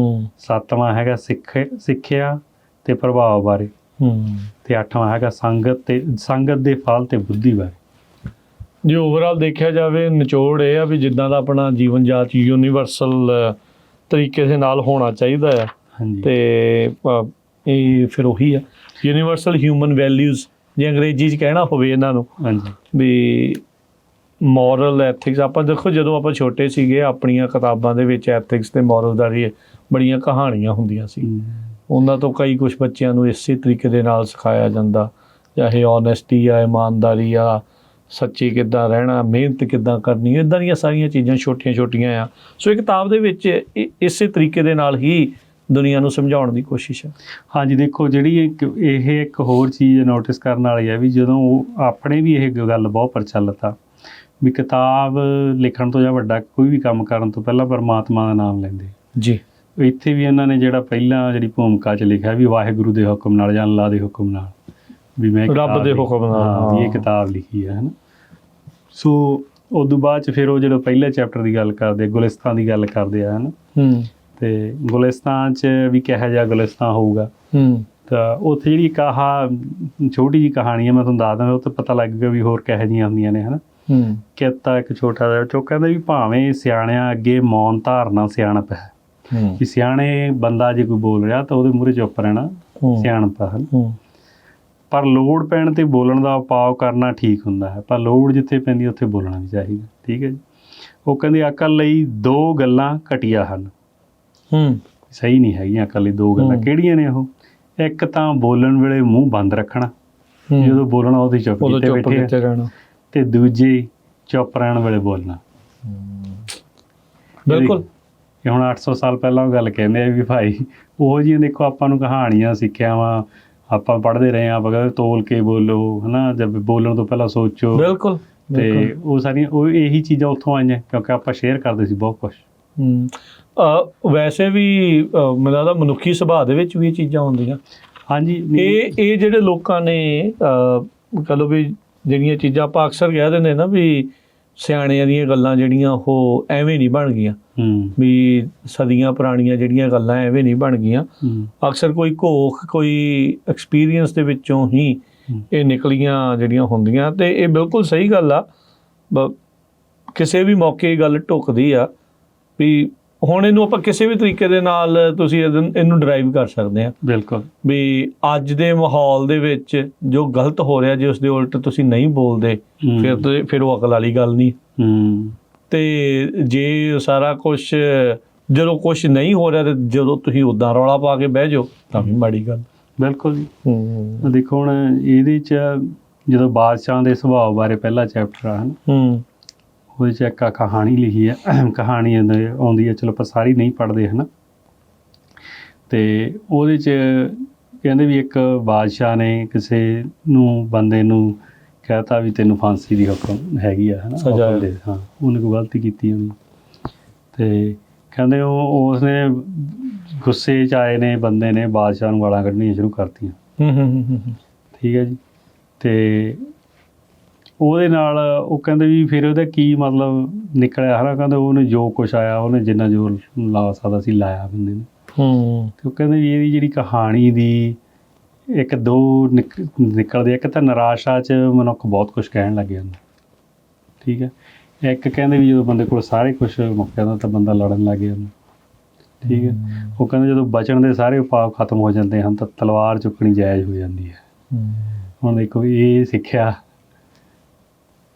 ਸੱਤਵਾਂ ਹੈਗਾ ਸਿੱਖਿਆ ਤੇ ਪ੍ਰਭਾਵ ਬਾਰੇ, ਤੇ ਅੱਠਵਾਂ ਹੈਗਾ ਸੰਗਤ ਦੇ ਫਲ ਤੇ ਬੁੱਧੀ ਬਾਰੇ। ਜੇ ਓਵਰਆਲ ਦੇਖਿਆ ਜਾਵੇ, ਨਿਚੋੜ ਇਹ ਆ ਵੀ ਜਿੱਦਾਂ ਦਾ ਆਪਣਾ ਜੀਵਨ ਜਾਚ ਯੂਨੀਵਰਸਲ ਤਰੀਕੇ ਦੇ ਨਾਲ ਹੋਣਾ ਚਾਹੀਦਾ ਆ। ਤੇ ਇਹ ਫਿਰ ਉਹੀ ਆ ਯੂਨੀਵਰਸਲ ਹਿਊਮਨ ਵੈਲਿਊਜ਼, ਜੇ ਅੰਗਰੇਜ਼ੀ 'ਚ ਕਹਿਣਾ ਹੋਵੇ ਇਹਨਾਂ ਨੂੰ, ਵੀ ਮੋਰਲ ਐਥਿਕਸ। ਆਪਾਂ ਦੇਖੋ ਜਦੋਂ ਆਪਾਂ ਛੋਟੇ ਸੀਗੇ ਆਪਣੀਆਂ ਕਿਤਾਬਾਂ ਦੇ ਵਿੱਚ ਐਥਿਕਸ ਤੇ ਮੋਰਲ ਦਾ ਬੜੀਆਂ ਕਹਾਣੀਆਂ ਹੁੰਦੀਆਂ ਸੀ, ਉਹਨਾਂ ਤੋਂ ਕਈ ਕੁਛ ਬੱਚਿਆਂ ਨੂੰ ਇਸੇ ਤਰੀਕੇ ਦੇ ਨਾਲ ਸਿਖਾਇਆ ਜਾਂਦਾ, ਚਾਹੇ ਓਨੈਸਟੀ ਆ, ਇਮਾਨਦਾਰੀ ਆ, ਸੱਚੀ ਕਿੱਦਾਂ ਰਹਿਣਾ, ਮਿਹਨਤ ਕਿੱਦਾਂ ਕਰਨੀ, ਇੱਦਾਂ ਦੀਆਂ ਸਾਰੀਆਂ ਚੀਜ਼ਾਂ ਛੋਟੀਆਂ ਛੋਟੀਆਂ ਆ। ਸੋ ਇਹ ਕਿਤਾਬ ਦੇ ਵਿੱਚ ਇਸੇ ਤਰੀਕੇ ਦੇ ਨਾਲ ਹੀ ਦੁਨੀਆ ਨੂੰ ਸਮਝਾਉਣ ਦੀ ਕੋਸ਼ਿਸ਼ ਹੈ। ਹਾਂਜੀ, ਦੇਖੋ ਜਿਹੜੀ ਇਹ ਇੱਕ ਹੋਰ ਚੀਜ਼ ਨੋਟਿਸ ਕਰਨ ਵਾਲੀ ਹੈ ਵੀ ਜਦੋਂ ਉਹ ਆਪਣੇ ਵੀ ਇਹ ਗੱਲ ਬਹੁਤ ਪ੍ਰਚਲਿਤ ਆ ਵੀ ਕਿਤਾਬ ਲਿਖਣ ਤੋਂ ਜਾਂ ਵੱਡਾ ਕੋਈ ਵੀ ਕੰਮ ਕਰਨ ਤੋਂ ਪਹਿਲਾਂ ਪਰਮਾਤਮਾ ਦਾ ਨਾਮ ਲੈਂਦੇ ਜੀ। ਇੱਥੇ ਵੀ ਇਹਨਾਂ ਨੇ ਜਿਹੜੀ ਭੂਮਿਕਾ 'ਚ ਲਿਖਿਆ ਵੀ ਵਾਹਿਗੁਰੂ ਦੇ ਹੁਕਮ ਨਾਲ ਜਾਂ ਅੱਲਾ ਦੇ ਹੁਕਮ ਨਾਲ, ਵੀ ਮੈਂ ਰੱਬ ਦੇ ਹੁਕਮ ਨਾਲ ਇਹ ਕਿਤਾਬ ਲਿਖੀ ਹੈ, ਹਨਾ। ਸੋ ਉਦੋਂ ਬਾਅਦ 'ਚ ਫਿਰ ਉਹ ਜਦੋਂ ਪਹਿਲੇ ਚੈਪਟਰ ਦੀ ਗੱਲ ਕਰਦੇ, ਗੁਲਿਸਤਾਨ ਦੀ ਗੱਲ ਕਰਦੇ ਆ, ਹਨਾ। ਤੇ ਗੁਲਿਸਤਾਨ 'ਚ ਵੀ ਕਿਹੋ ਜਿਹਾ ਗੁਲਿਸਤਾਨ ਹੋਊਗਾ, ਤਾਂ ਉੱਥੇ ਜਿਹੜੀ ਇੱਕ ਆਹ ਛੋਟੀ ਜਿਹੀ ਕਹਾਣੀ ਹੈ, ਮੈਂ ਤੁਹਾਨੂੰ ਦੱਸ ਦਾਂ, ਉਹ ਤੋਂ ਪਤਾ ਲੱਗ ਗਿਆ ਵੀ ਹੋਰ ਕਿਹੋ ਜਿਹੀਆਂ ਹੁੰਦੀਆਂ ਨੇ, ਹਨਾ। ਕਿੱਤਾ ਇੱਕ ਛੋਟਾ ਜਿਹਾ ਚੋ ਕਹਿੰਦਾ ਵੀ ਭਾਵੇਂ ਸਿਆਣਿਆਂ ਅੱਗੇ ਮੌਨ ਧਾਰਨਾ ਸਿਆਣਪ ਹੈ, ਵੀ ਸਿਆਣੇ ਬੰਦਾ ਜੇ ਕੋਈ ਬੋਲ ਰਿਹਾ ਤਾਂ ਉਹਦੇ ਮੂਹਰੇ ਚੁੱਪ ਰਹਿਣਾ ਸਿਆਣਪ ਹੈ, ਪਰ ਲੋੜ ਪੈਣ ਤੇ ਬੋਲਣ ਦਾ ਉਪਾਅ ਕਰਨਾ ਠੀਕ ਹੁੰਦਾ ਹੈ, ਪਰ ਲੋੜ ਜਿੱਥੇ ਪੈਂਦੀ ਉੱਥੇ ਬੋਲਣਾ ਵੀ ਚਾਹੀਦਾ, ਠੀਕ ਹੈ ਜੀ। ਉਹ ਕਹਿੰਦੇ ਅਕਲ ਲਈ 2 ਗੱਲਾਂ ਘਟੀਆ ਹਨ, ਸਹੀ ਨਹੀਂ ਹੈਗੀਆਂ ਅਕਲ ਲਈ 2 ਗੱਲਾਂ। ਕਿਹੜੀਆਂ ਨੇ ਉਹ? ਇੱਕ ਤਾਂ ਬੋਲਣ ਵੇਲੇ ਮੂੰਹ ਬੰਦ ਰੱਖਣਾ, ਜਦੋਂ ਬੋਲਣਾ ਉਹਦੀ ਚੁੱਪ ਕੀਤੇ ਰਹਿਣਾ, ਤੇ ਦੂਜੀ ਚੁੱਪ ਰਹਿਣ ਵੇਲੇ ਬੋਲਣਾ। ਬਿਲਕੁਲ। ਹੁਣ 800 ਸਾਲ ਪਹਿਲਾਂ ਉਹ ਗੱਲ ਕਹਿੰਦੇ ਆ ਵੀ ਭਾਈ ਉਹ ਜਿਹੀਆਂ ਦੇਖੋ ਆਪਾਂ ਨੂੰ ਕਹਾਣੀਆਂ ਸਿੱਖਿਆਵਾਂ ਆਪਾਂ ਪੜ੍ਹਦੇ ਰਹੇ ਹਾਂ, ਆਪਾਂ ਕਹਿੰਦੇ ਤੋਲ ਕੇ ਬੋਲੋ, ਹਨਾ, ਜਦ ਬੋਲਣ ਤੋਂ ਪਹਿਲਾਂ ਸੋਚੋ। ਬਿਲਕੁਲ। ਤੇ ਉਹ ਸਾਰੀਆਂ ਉਹ ਇਹੀ ਚੀਜ਼ਾਂ ਉੱਥੋਂ ਆਈਆਂ, ਕਿਉਂਕਿ ਆਪਾਂ ਸ਼ੇਅਰ ਕਰਦੇ ਸੀ ਬਹੁਤ ਕੁਛ। ਵੈਸੇ ਵੀ ਮੈਨੂੰ ਲੱਗਦਾ ਮਨੁੱਖੀ ਸੁਭਾਅ ਦੇ ਵਿੱਚ ਵੀ ਇਹ ਚੀਜ਼ਾਂ ਹੁੰਦੀਆਂ। ਹਾਂਜੀ। ਇਹ ਜਿਹੜੇ ਲੋਕਾਂ ਨੇ ਕਹ ਲਓ ਵੀ ਜਿਹੜੀਆਂ ਚੀਜ਼ਾਂ ਆਪਾਂ ਅਕਸਰ ਕਹਿ ਦਿੰਦੇ ਨਾ ਵੀ ਸਿਆਣਿਆਂ ਦੀਆਂ ਗੱਲਾਂ ਜਿਹੜੀਆਂ ਉਹ ਐਵੇਂ ਨਹੀਂ ਬਣ ਗਈਆਂ, ਵੀ ਸਦੀਆਂ ਪੁਰਾਣੀਆਂ ਜਿਹੜੀਆਂ ਗੱਲਾਂ ਐਵੇਂ ਨਹੀਂ ਬਣ ਗਈਆਂ। ਅਕਸਰ ਕੋਈ ਘੋਖ, ਕੋਈ ਐਕਸਪੀਰੀਅੰਸ ਦੇ ਵਿੱਚੋਂ ਹੀ ਇਹ ਨਿਕਲੀਆਂ ਜਿਹੜੀਆਂ ਹੁੰਦੀਆਂ। ਤੇ ਇਹ ਬਿਲਕੁਲ ਸਹੀ ਗੱਲ ਆ, ਕਿਸੇ ਵੀ ਮੌਕੇ ਇਹ ਗੱਲ ਢੁੱਕਦੀ ਆ ਵੀ ਹੁਣ ਇਹਨੂੰ ਆਪਾਂ ਕਿਸੇ ਵੀ ਤਰੀਕੇ ਦੇ ਨਾਲ ਤੁਸੀਂ ਇਹਨੂੰ ਡਰਾਈਵ ਕਰ ਸਕਦੇ ਆ। ਬਿਲਕੁਲ। ਵੀ ਅੱਜ ਦੇ ਮਾਹੌਲ ਦੇ ਵਿੱਚ ਜੋ ਗਲਤ ਹੋ ਰਿਹਾ, ਜੇ ਉਸ ਦੇ ਉਲਟ ਤੁਸੀਂ ਨਹੀਂ ਬੋਲਦੇ, ਫਿਰ ਉਹ ਅਕਲ ਵਾਲੀ ਗੱਲ ਨਹੀਂ। ਤੇ ਜੇ ਸਾਰਾ ਕੁਛ ਜਦੋਂ ਕੁਛ ਨਹੀਂ ਹੋ ਰਿਹਾ ਤੇ ਜਦੋਂ ਤੁਸੀਂ ਉੱਦਾਂ ਰੌਲਾ ਪਾ ਕੇ ਬਹਿ ਜਾਓ ਤਾਂ ਵੀ ਮਾੜੀ ਗੱਲ। ਬਿਲਕੁਲ ਜੀ। ਦੇਖੋ ਹੁਣ ਇਹਦੇ 'ਚ ਜਦੋਂ ਬਾਦਸ਼ਾਹ ਦੇ ਸੁਭਾਅ ਬਾਰੇ ਪਹਿਲਾ ਚੈਪਟਰ ਆ, ਹਨਾ, ਉਹਦੇ 'ਚ ਇੱਕ ਕਹਾਣੀ ਲਿਖੀ ਹੈ, ਕਹਾਣੀ ਆਉਂਦੀ ਹੈ, ਚਲੋ ਆਪਾਂ ਸਾਰੀ ਨਹੀਂ ਪੜ੍ਹਦੇ, ਹੈ ਨਾ। ਅਤੇ ਉਹਦੇ 'ਚ ਕਹਿੰਦੇ ਵੀ ਇੱਕ ਬਾਦਸ਼ਾਹ ਨੇ ਕਿਸੇ ਨੂੰ ਬੰਦੇ ਨੂੰ ਕਹਿ ਤਾ ਵੀ ਤੈਨੂੰ ਫਾਂਸੀ ਦੀ ਹੁਕਮ ਹੈਗੀ ਆ, ਹੈ ਨਾ, ਹੁਕਮ ਦੇ। ਹਾਂ, ਉਹਨੇ ਕੋਈ ਗਲਤੀ ਕੀਤੀ ਉਹਨੇ, ਅਤੇ ਕਹਿੰਦੇ ਉਸਨੇ ਗੁੱਸੇ 'ਚ ਆਏ ਨੇ ਬੰਦੇ ਨੇ ਬਾਦਸ਼ਾਹ ਨੂੰ ਗਾਲਾਂ ਕੱਢਣੀਆਂ ਸ਼ੁਰੂ ਕਰਤੀਆਂ। ਠੀਕ ਹੈ ਜੀ। ਅਤੇ ਉਹਦੇ ਨਾਲ ਉਹ ਕਹਿੰਦੇ ਵੀ ਫਿਰ ਉਹਦਾ ਕੀ ਮਤਲਬ ਨਿਕਲਿਆ, ਹੈ ਨਾ। ਕਹਿੰਦੇ ਉਹਨੇ ਜੋ ਕੁਛ ਆਇਆ ਉਹਨੇ ਜਿੰਨਾ ਜ਼ੋਰ ਲਾ ਸਕਦਾ ਸੀ ਲਾਇਆ ਬੰਦੇ ਨੇ। ਅਤੇ ਉਹ ਕਹਿੰਦੇ ਵੀ ਇਹਦੀ ਜਿਹੜੀ ਕਹਾਣੀ ਦੀ 1-2 ਨਿਕਲਦੇ, ਇੱਕ ਤਾਂ ਨਿਰਾਸ਼ਾ 'ਚ ਮਨੁੱਖ ਬਹੁਤ ਕੁਛ ਕਹਿਣ ਲੱਗ ਜਾਂਦਾ, ਠੀਕ ਹੈ। ਇੱਕ ਕਹਿੰਦੇ ਵੀ ਜਦੋਂ ਬੰਦੇ ਕੋਲ ਸਾਰੇ ਕੁਛ ਮੁੱਕ ਜਾਂਦਾ ਤਾਂ ਬੰਦਾ ਲੜਨ ਲੱਗ ਜਾਂਦਾ, ਠੀਕ ਹੈ। ਉਹ ਕਹਿੰਦੇ ਜਦੋਂ ਬਚਣ ਦੇ ਸਾਰੇ ਉਪਾਅ ਖਤਮ ਹੋ ਜਾਂਦੇ ਹਨ ਤਾਂ ਤਲਵਾਰ ਚੁੱਕਣੀ ਜਾਇਜ਼ ਹੋ ਜਾਂਦੀ ਹੈ। ਹੁਣ ਦੇਖੋ ਇਹ ਸਿੱਖਿਆ,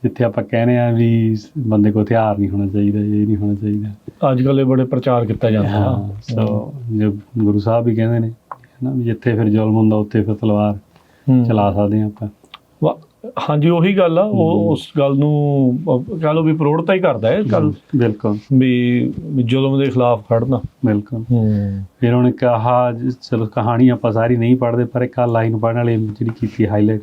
ਜਿੱਥੇ ਆਪਾਂ ਕਹਿੰਦੇ ਆ ਵੀ ਬੰਦੇ ਕੋਲ ਹਥਿਆਰ ਨਹੀਂ ਹੋਣਾ ਚਾਹੀਦਾ, ਇਹ ਨਹੀਂ ਹੋਣਾ ਚਾਹੀਦਾ, ਅੱਜ ਕੱਲ੍ਹ ਇਹ ਬੜੇ ਪ੍ਰਚਾਰ ਕੀਤਾ ਜਾਂਦਾ। ਹਾਂ। ਸੋ ਜੋ ਗੁਰੂ ਸਾਹਿਬ ਵੀ ਕਹਿੰਦੇ ਨੇ ਹੈ ਨਾ, ਵੀ ਜਿੱਥੇ ਫਿਰ ਜ਼ੁਲਮ ਹੁੰਦਾ ਉੱਥੇ ਫਿਰ ਤਲਵਾਰ ਚਲਾ ਸਕਦੇ ਹਾਂ ਆਪਾਂ। ਹਾਂਜੀ, ਉਹੀ ਗੱਲ ਆ। ਉਹ ਉਸ ਗੱਲ ਨੂੰ ਕਹਿ ਲਓ ਵੀ ਪ੍ਰੋੜਤਾ ਹੀ ਕਰਦਾ ਹੈ ਗੱਲ। ਬਿਲਕੁਲ ਵੀ ਜ਼ੁਲਮ ਦੇ ਖਿਲਾਫ ਖੜਨਾ। ਬਿਲਕੁਲ। ਫਿਰ ਉਹਨੇ ਕਿਹਾ, ਚਲੋ ਕਹਾਣੀ ਆਪਾਂ ਸਾਰੀ ਨਹੀਂ ਪੜ੍ਹਦੇ, ਪਰ ਇੱਕ ਲਾਈਨ ਪੜ੍ਹਨ ਵਾਲੀ ਜਿਹੜੀ ਕੀਤੀ ਹਾਈਲਾਈਟ,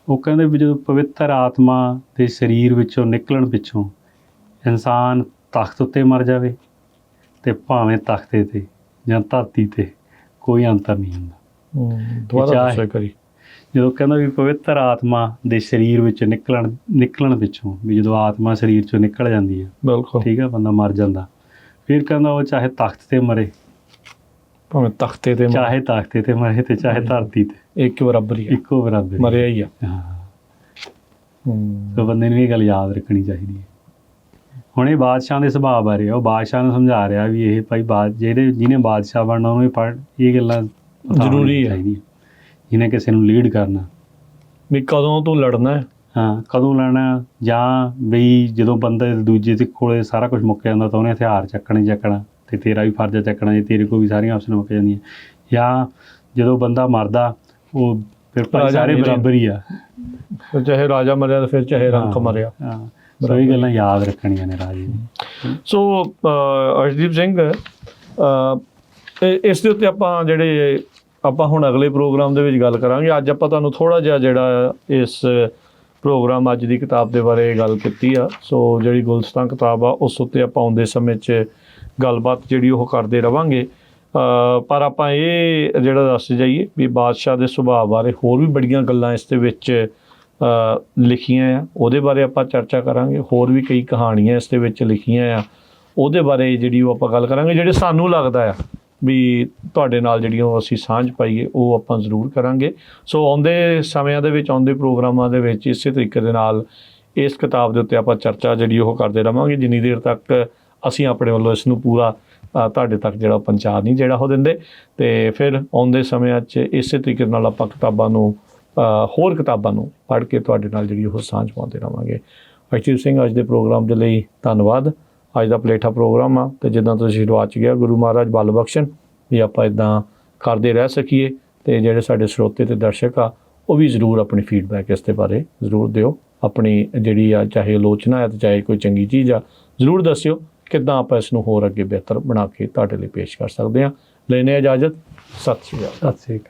ਉਹ ਕਹਿੰਦੇ ਵੀ ਜਦੋਂ ਪਵਿੱਤਰ ਆਤਮਾ ਦੇ ਸਰੀਰ ਵਿੱਚੋਂ ਨਿਕਲਣ ਪਿੱਛੋਂ ਇਨਸਾਨ ਤਖ਼ਤ ਉੱਤੇ ਮਰ ਜਾਵੇ ਤੇ ਭਾਵੇਂ ਤਖ਼ਤੇ 'ਤੇ ਜਾਂ ਧਰਤੀ 'ਤੇ ਕੋਈ ਅੰਤਰ ਨਹੀਂ ਹੁੰਦਾ। ਦੁਬਾਰਾ ਦੱਸਿਆ ਕਰੀ। ਜਦੋਂ ਕਹਿੰਦਾ ਵੀ ਪਵਿੱਤਰ ਆਤਮਾ ਦੇ ਸਰੀਰ ਵਿੱਚ ਨਿਕਲਣ ਪਿੱਛੋਂ, ਵੀ ਜਦੋਂ ਆਤਮਾ ਸਰੀਰ 'ਚੋਂ ਨਿਕਲ ਜਾਂਦੀ ਹੈ, ਬਿਲਕੁਲ ਠੀਕ ਹੈ, ਬੰਦਾ ਮਰ ਜਾਂਦਾ। ਫਿਰ ਕਹਿੰਦਾ ਉਹ ਚਾਹੇ ਤਖ਼ਤ 'ਤੇ ਮਰੇ, ਭਾਵੇਂ ਤਖਤੇ ਤੇ ਚਾਹੇ ਤਖ਼ਤੇ 'ਤੇ ਮਰੇ ਤੇ ਚਾਹੇ ਧਰਤੀ 'ਤੇ, ਇੱਕ ਬਰਾਬਰ ਹੀ ਆ, ਇੱਕੋ ਬਰਾਬਰ ਮਰਿਆ ਹੀ ਆ। ਹਾਂ। ਸੋ ਬੰਦੇ ਨੂੰ ਇਹ ਗੱਲ ਯਾਦ ਰੱਖਣੀ ਚਾਹੀਦੀ ਹੈ। ਹੁਣ ਇਹ ਬਾਦਸ਼ਾਹ ਦੇ ਸੁਭਾਅ ਬਾਰੇ ਉਹ ਬਾਦਸ਼ਾਹ ਨੂੰ ਸਮਝਾ ਰਿਹਾ ਵੀ ਇਹ ਭਾਈ ਜਿਹਨੇ ਬਾਦਸ਼ਾਹ ਬਣਨਾ ਉਹਨੂੰ ਇਹ ਗੱਲਾਂ ਜ਼ਰੂਰੀ ਹੈ, ਜਿਹਨੇ ਕਿਸੇ ਨੂੰ ਲੀਡ ਕਰਨਾ, ਵੀ ਕਦੋਂ ਤੂੰ ਲੜਨਾ ਹੈ, ਹਾਂ ਕਦੋਂ ਲੜਨਾ, ਜਾਂ ਬਈ ਜਦੋਂ ਬੰਦੇ ਦੂਜੇ ਦੇ ਕੋਲੇ ਸਾਰਾ ਕੁਝ ਮੁੱਕ ਜਾਂਦਾ ਤਾਂ ਉਹਨੇ ਹਥਿਆਰ ਚੱਕਣਾ ਤੇ ਤੇਰਾ ਵੀ ਫਰਜ਼ ਚੱਕਣਾ ਜੇ ਤੇਰੇ ਕੋਲ ਵੀ ਸਾਰੀਆਂ ਆਪਸ਼ਨ ਮੁੱਕ ਜਾਂਦੀਆਂ, ਜਾਂ ਜਦੋਂ ਬੰਦਾ ਮਰਦਾ ਉਹ ਫਿਰ ਸਾਰੇ ਬਰਾਬਰ ਹੀ ਆ, ਫਿਰ ਚਾਹੇ ਰਾਜਾ ਮਰਿਆ ਤੇ ਫਿਰ ਚਾਹੇ ਰੰਕ ਮਰਿਆ। ਸੋ ਇਹ ਗੱਲਾਂ ਯਾਦ ਰੱਖਣੀਆਂ ਨੇ ਰਾਜੇ ਨੇ। ਸੋ ਅਰਸ਼ਦੀਪ ਸਿੰਘ, ਇਸ ਦੇ ਉੱਤੇ ਆਪਾਂ ਹੁਣ ਅਗਲੇ ਪ੍ਰੋਗਰਾਮ ਦੇ ਵਿੱਚ ਗੱਲ ਕਰਾਂਗੇ। ਅੱਜ ਆਪਾਂ ਤੁਹਾਨੂੰ ਥੋੜ੍ਹਾ ਜਿਹਾ ਜਿਹੜਾ ਇਸ ਪ੍ਰੋਗਰਾਮ ਅੱਜ ਦੀ ਕਿਤਾਬ ਦੇ ਬਾਰੇ ਗੱਲ ਕੀਤੀ ਆ। ਸੋ ਜਿਹੜੀ ਗੁਲਸਤਾਨ ਕਿਤਾਬ ਆ ਉਸ ਉੱਤੇ ਆਪਾਂ ਆਉਂਦੇ ਸਮੇਂ 'ਚ ਗੱਲਬਾਤ ਜਿਹੜੀ ਉਹ ਕਰਦੇ ਰਵਾਂਗੇ। ਪਰ ਆਪਾਂ ਇਹ ਜਿਹੜਾ ਦੱਸ ਜਾਈਏ ਵੀ ਬਾਦਸ਼ਾਹ ਦੇ ਸੁਭਾਅ ਬਾਰੇ ਹੋਰ ਵੀ ਬੜੀਆਂ ਗੱਲਾਂ ਇਸ ਦੇ ਵਿੱਚ ਲਿਖੀਆਂ ਆ, ਉਹਦੇ ਬਾਰੇ ਆਪਾਂ ਚਰਚਾ ਕਰਾਂਗੇ। ਹੋਰ ਵੀ ਕਈ ਕਹਾਣੀਆਂ ਇਸ ਦੇ ਵਿੱਚ ਲਿਖੀਆਂ ਆ, ਉਹਦੇ ਬਾਰੇ ਜਿਹੜੀ ਉਹ ਆਪਾਂ ਗੱਲ ਕਰਾਂਗੇ। ਜਿਹੜੇ ਸਾਨੂੰ ਲੱਗਦਾ ਆ ਵੀ ਤੁਹਾਡੇ ਨਾਲ ਜਿਹੜੀਆਂ ਉਹ ਅਸੀਂ ਸਾਂਝ ਪਾਈਏ, ਉਹ ਆਪਾਂ ਜ਼ਰੂਰ ਕਰਾਂਗੇ। ਸੋ ਆਉਂਦੇ ਸਮਿਆਂ ਦੇ ਵਿੱਚ, ਆਉਂਦੇ ਪ੍ਰੋਗਰਾਮਾਂ ਦੇ ਵਿੱਚ ਇਸੇ ਤਰੀਕੇ ਦੇ ਨਾਲ ਇਸ ਕਿਤਾਬ ਦੇ ਉੱਤੇ ਆਪਾਂ ਚਰਚਾ ਜਿਹੜੀ ਉਹ ਕਰਦੇ ਰਵਾਂਗੇ, ਜਿੰਨੀ ਦੇਰ ਤੱਕ ਅਸੀਂ ਆਪਣੇ ਵੱਲੋਂ ਇਸ ਨੂੰ ਪੂਰਾ ਤੁਹਾਡੇ ਤੱਕ ਜਿਹੜਾ ਪਹੁੰਚਾ ਨਹੀਂ ਜਿਹੜਾ ਉਹ ਦਿੰਦੇ। ਅਤੇ ਫਿਰ ਆਉਂਦੇ ਸਮਿਆਂ 'ਚ ਇਸੇ ਤਰੀਕੇ ਨਾਲ ਆਪਾਂ ਕਿਤਾਬਾਂ ਨੂੰ, ਹੋਰ ਕਿਤਾਬਾਂ ਨੂੰ ਪੜ੍ਹ ਕੇ ਤੁਹਾਡੇ ਨਾਲ ਜਿਹੜੀ ਉਹ ਸਾਂਝ ਪਾਉਂਦੇ ਰਹਾਂਗੇ। ਅਰਸ਼ਦੀਪ ਸਿੰਘ, ਅੱਜ ਦੇ ਪ੍ਰੋਗਰਾਮ ਦੇ ਲਈ ਧੰਨਵਾਦ। ਅੱਜ ਦਾ ਪਲੇਠਾ ਪ੍ਰੋਗਰਾਮ ਆ, ਅਤੇ ਜਿੱਦਾਂ ਤੁਸੀਂ ਸ਼ੁਰੂਆਤ 'ਚ ਗਿਆ, ਗੁਰੂ ਮਹਾਰਾਜ ਬਲ ਬਖਸ਼ਣ ਵੀ ਆਪਾਂ ਇੱਦਾਂ ਕਰਦੇ ਰਹਿ ਸਕੀਏ। ਅਤੇ ਜਿਹੜੇ ਸਾਡੇ ਸਰੋਤੇ ਅਤੇ ਦਰਸ਼ਕ ਆ ਉਹ ਵੀ ਜ਼ਰੂਰ ਆਪਣੀ ਫੀਡਬੈਕ ਇਸ ਦੇ ਬਾਰੇ ਜ਼ਰੂਰ ਦਿਓ। ਆਪਣੀ ਜਿਹੜੀ ਆ ਚਾਹੇ ਆਲੋਚਨਾ ਹੈ ਅਤੇ ਚਾਹੇ ਕੋਈ ਚੰਗੀ ਚੀਜ਼ ਆ, ਜ਼ਰੂਰ ਦੱਸਿਓ ਕਿੱਦਾਂ ਆਪਾਂ ਇਸ ਨੂੰ ਹੋਰ ਅੱਗੇ ਬਿਹਤਰ ਬਣਾ ਕੇ ਤੁਹਾਡੇ ਲਈ ਪੇਸ਼ ਕਰ ਸਕਦੇ ਹਾਂ। ਲੈਂਦੇ ਇਜਾਜ਼ਤ। ਸਤਿ ਸ਼੍ਰੀ ਅਕਾਲ। ਸਤਿ ਸ਼੍ਰੀ ਅਕਾਲ।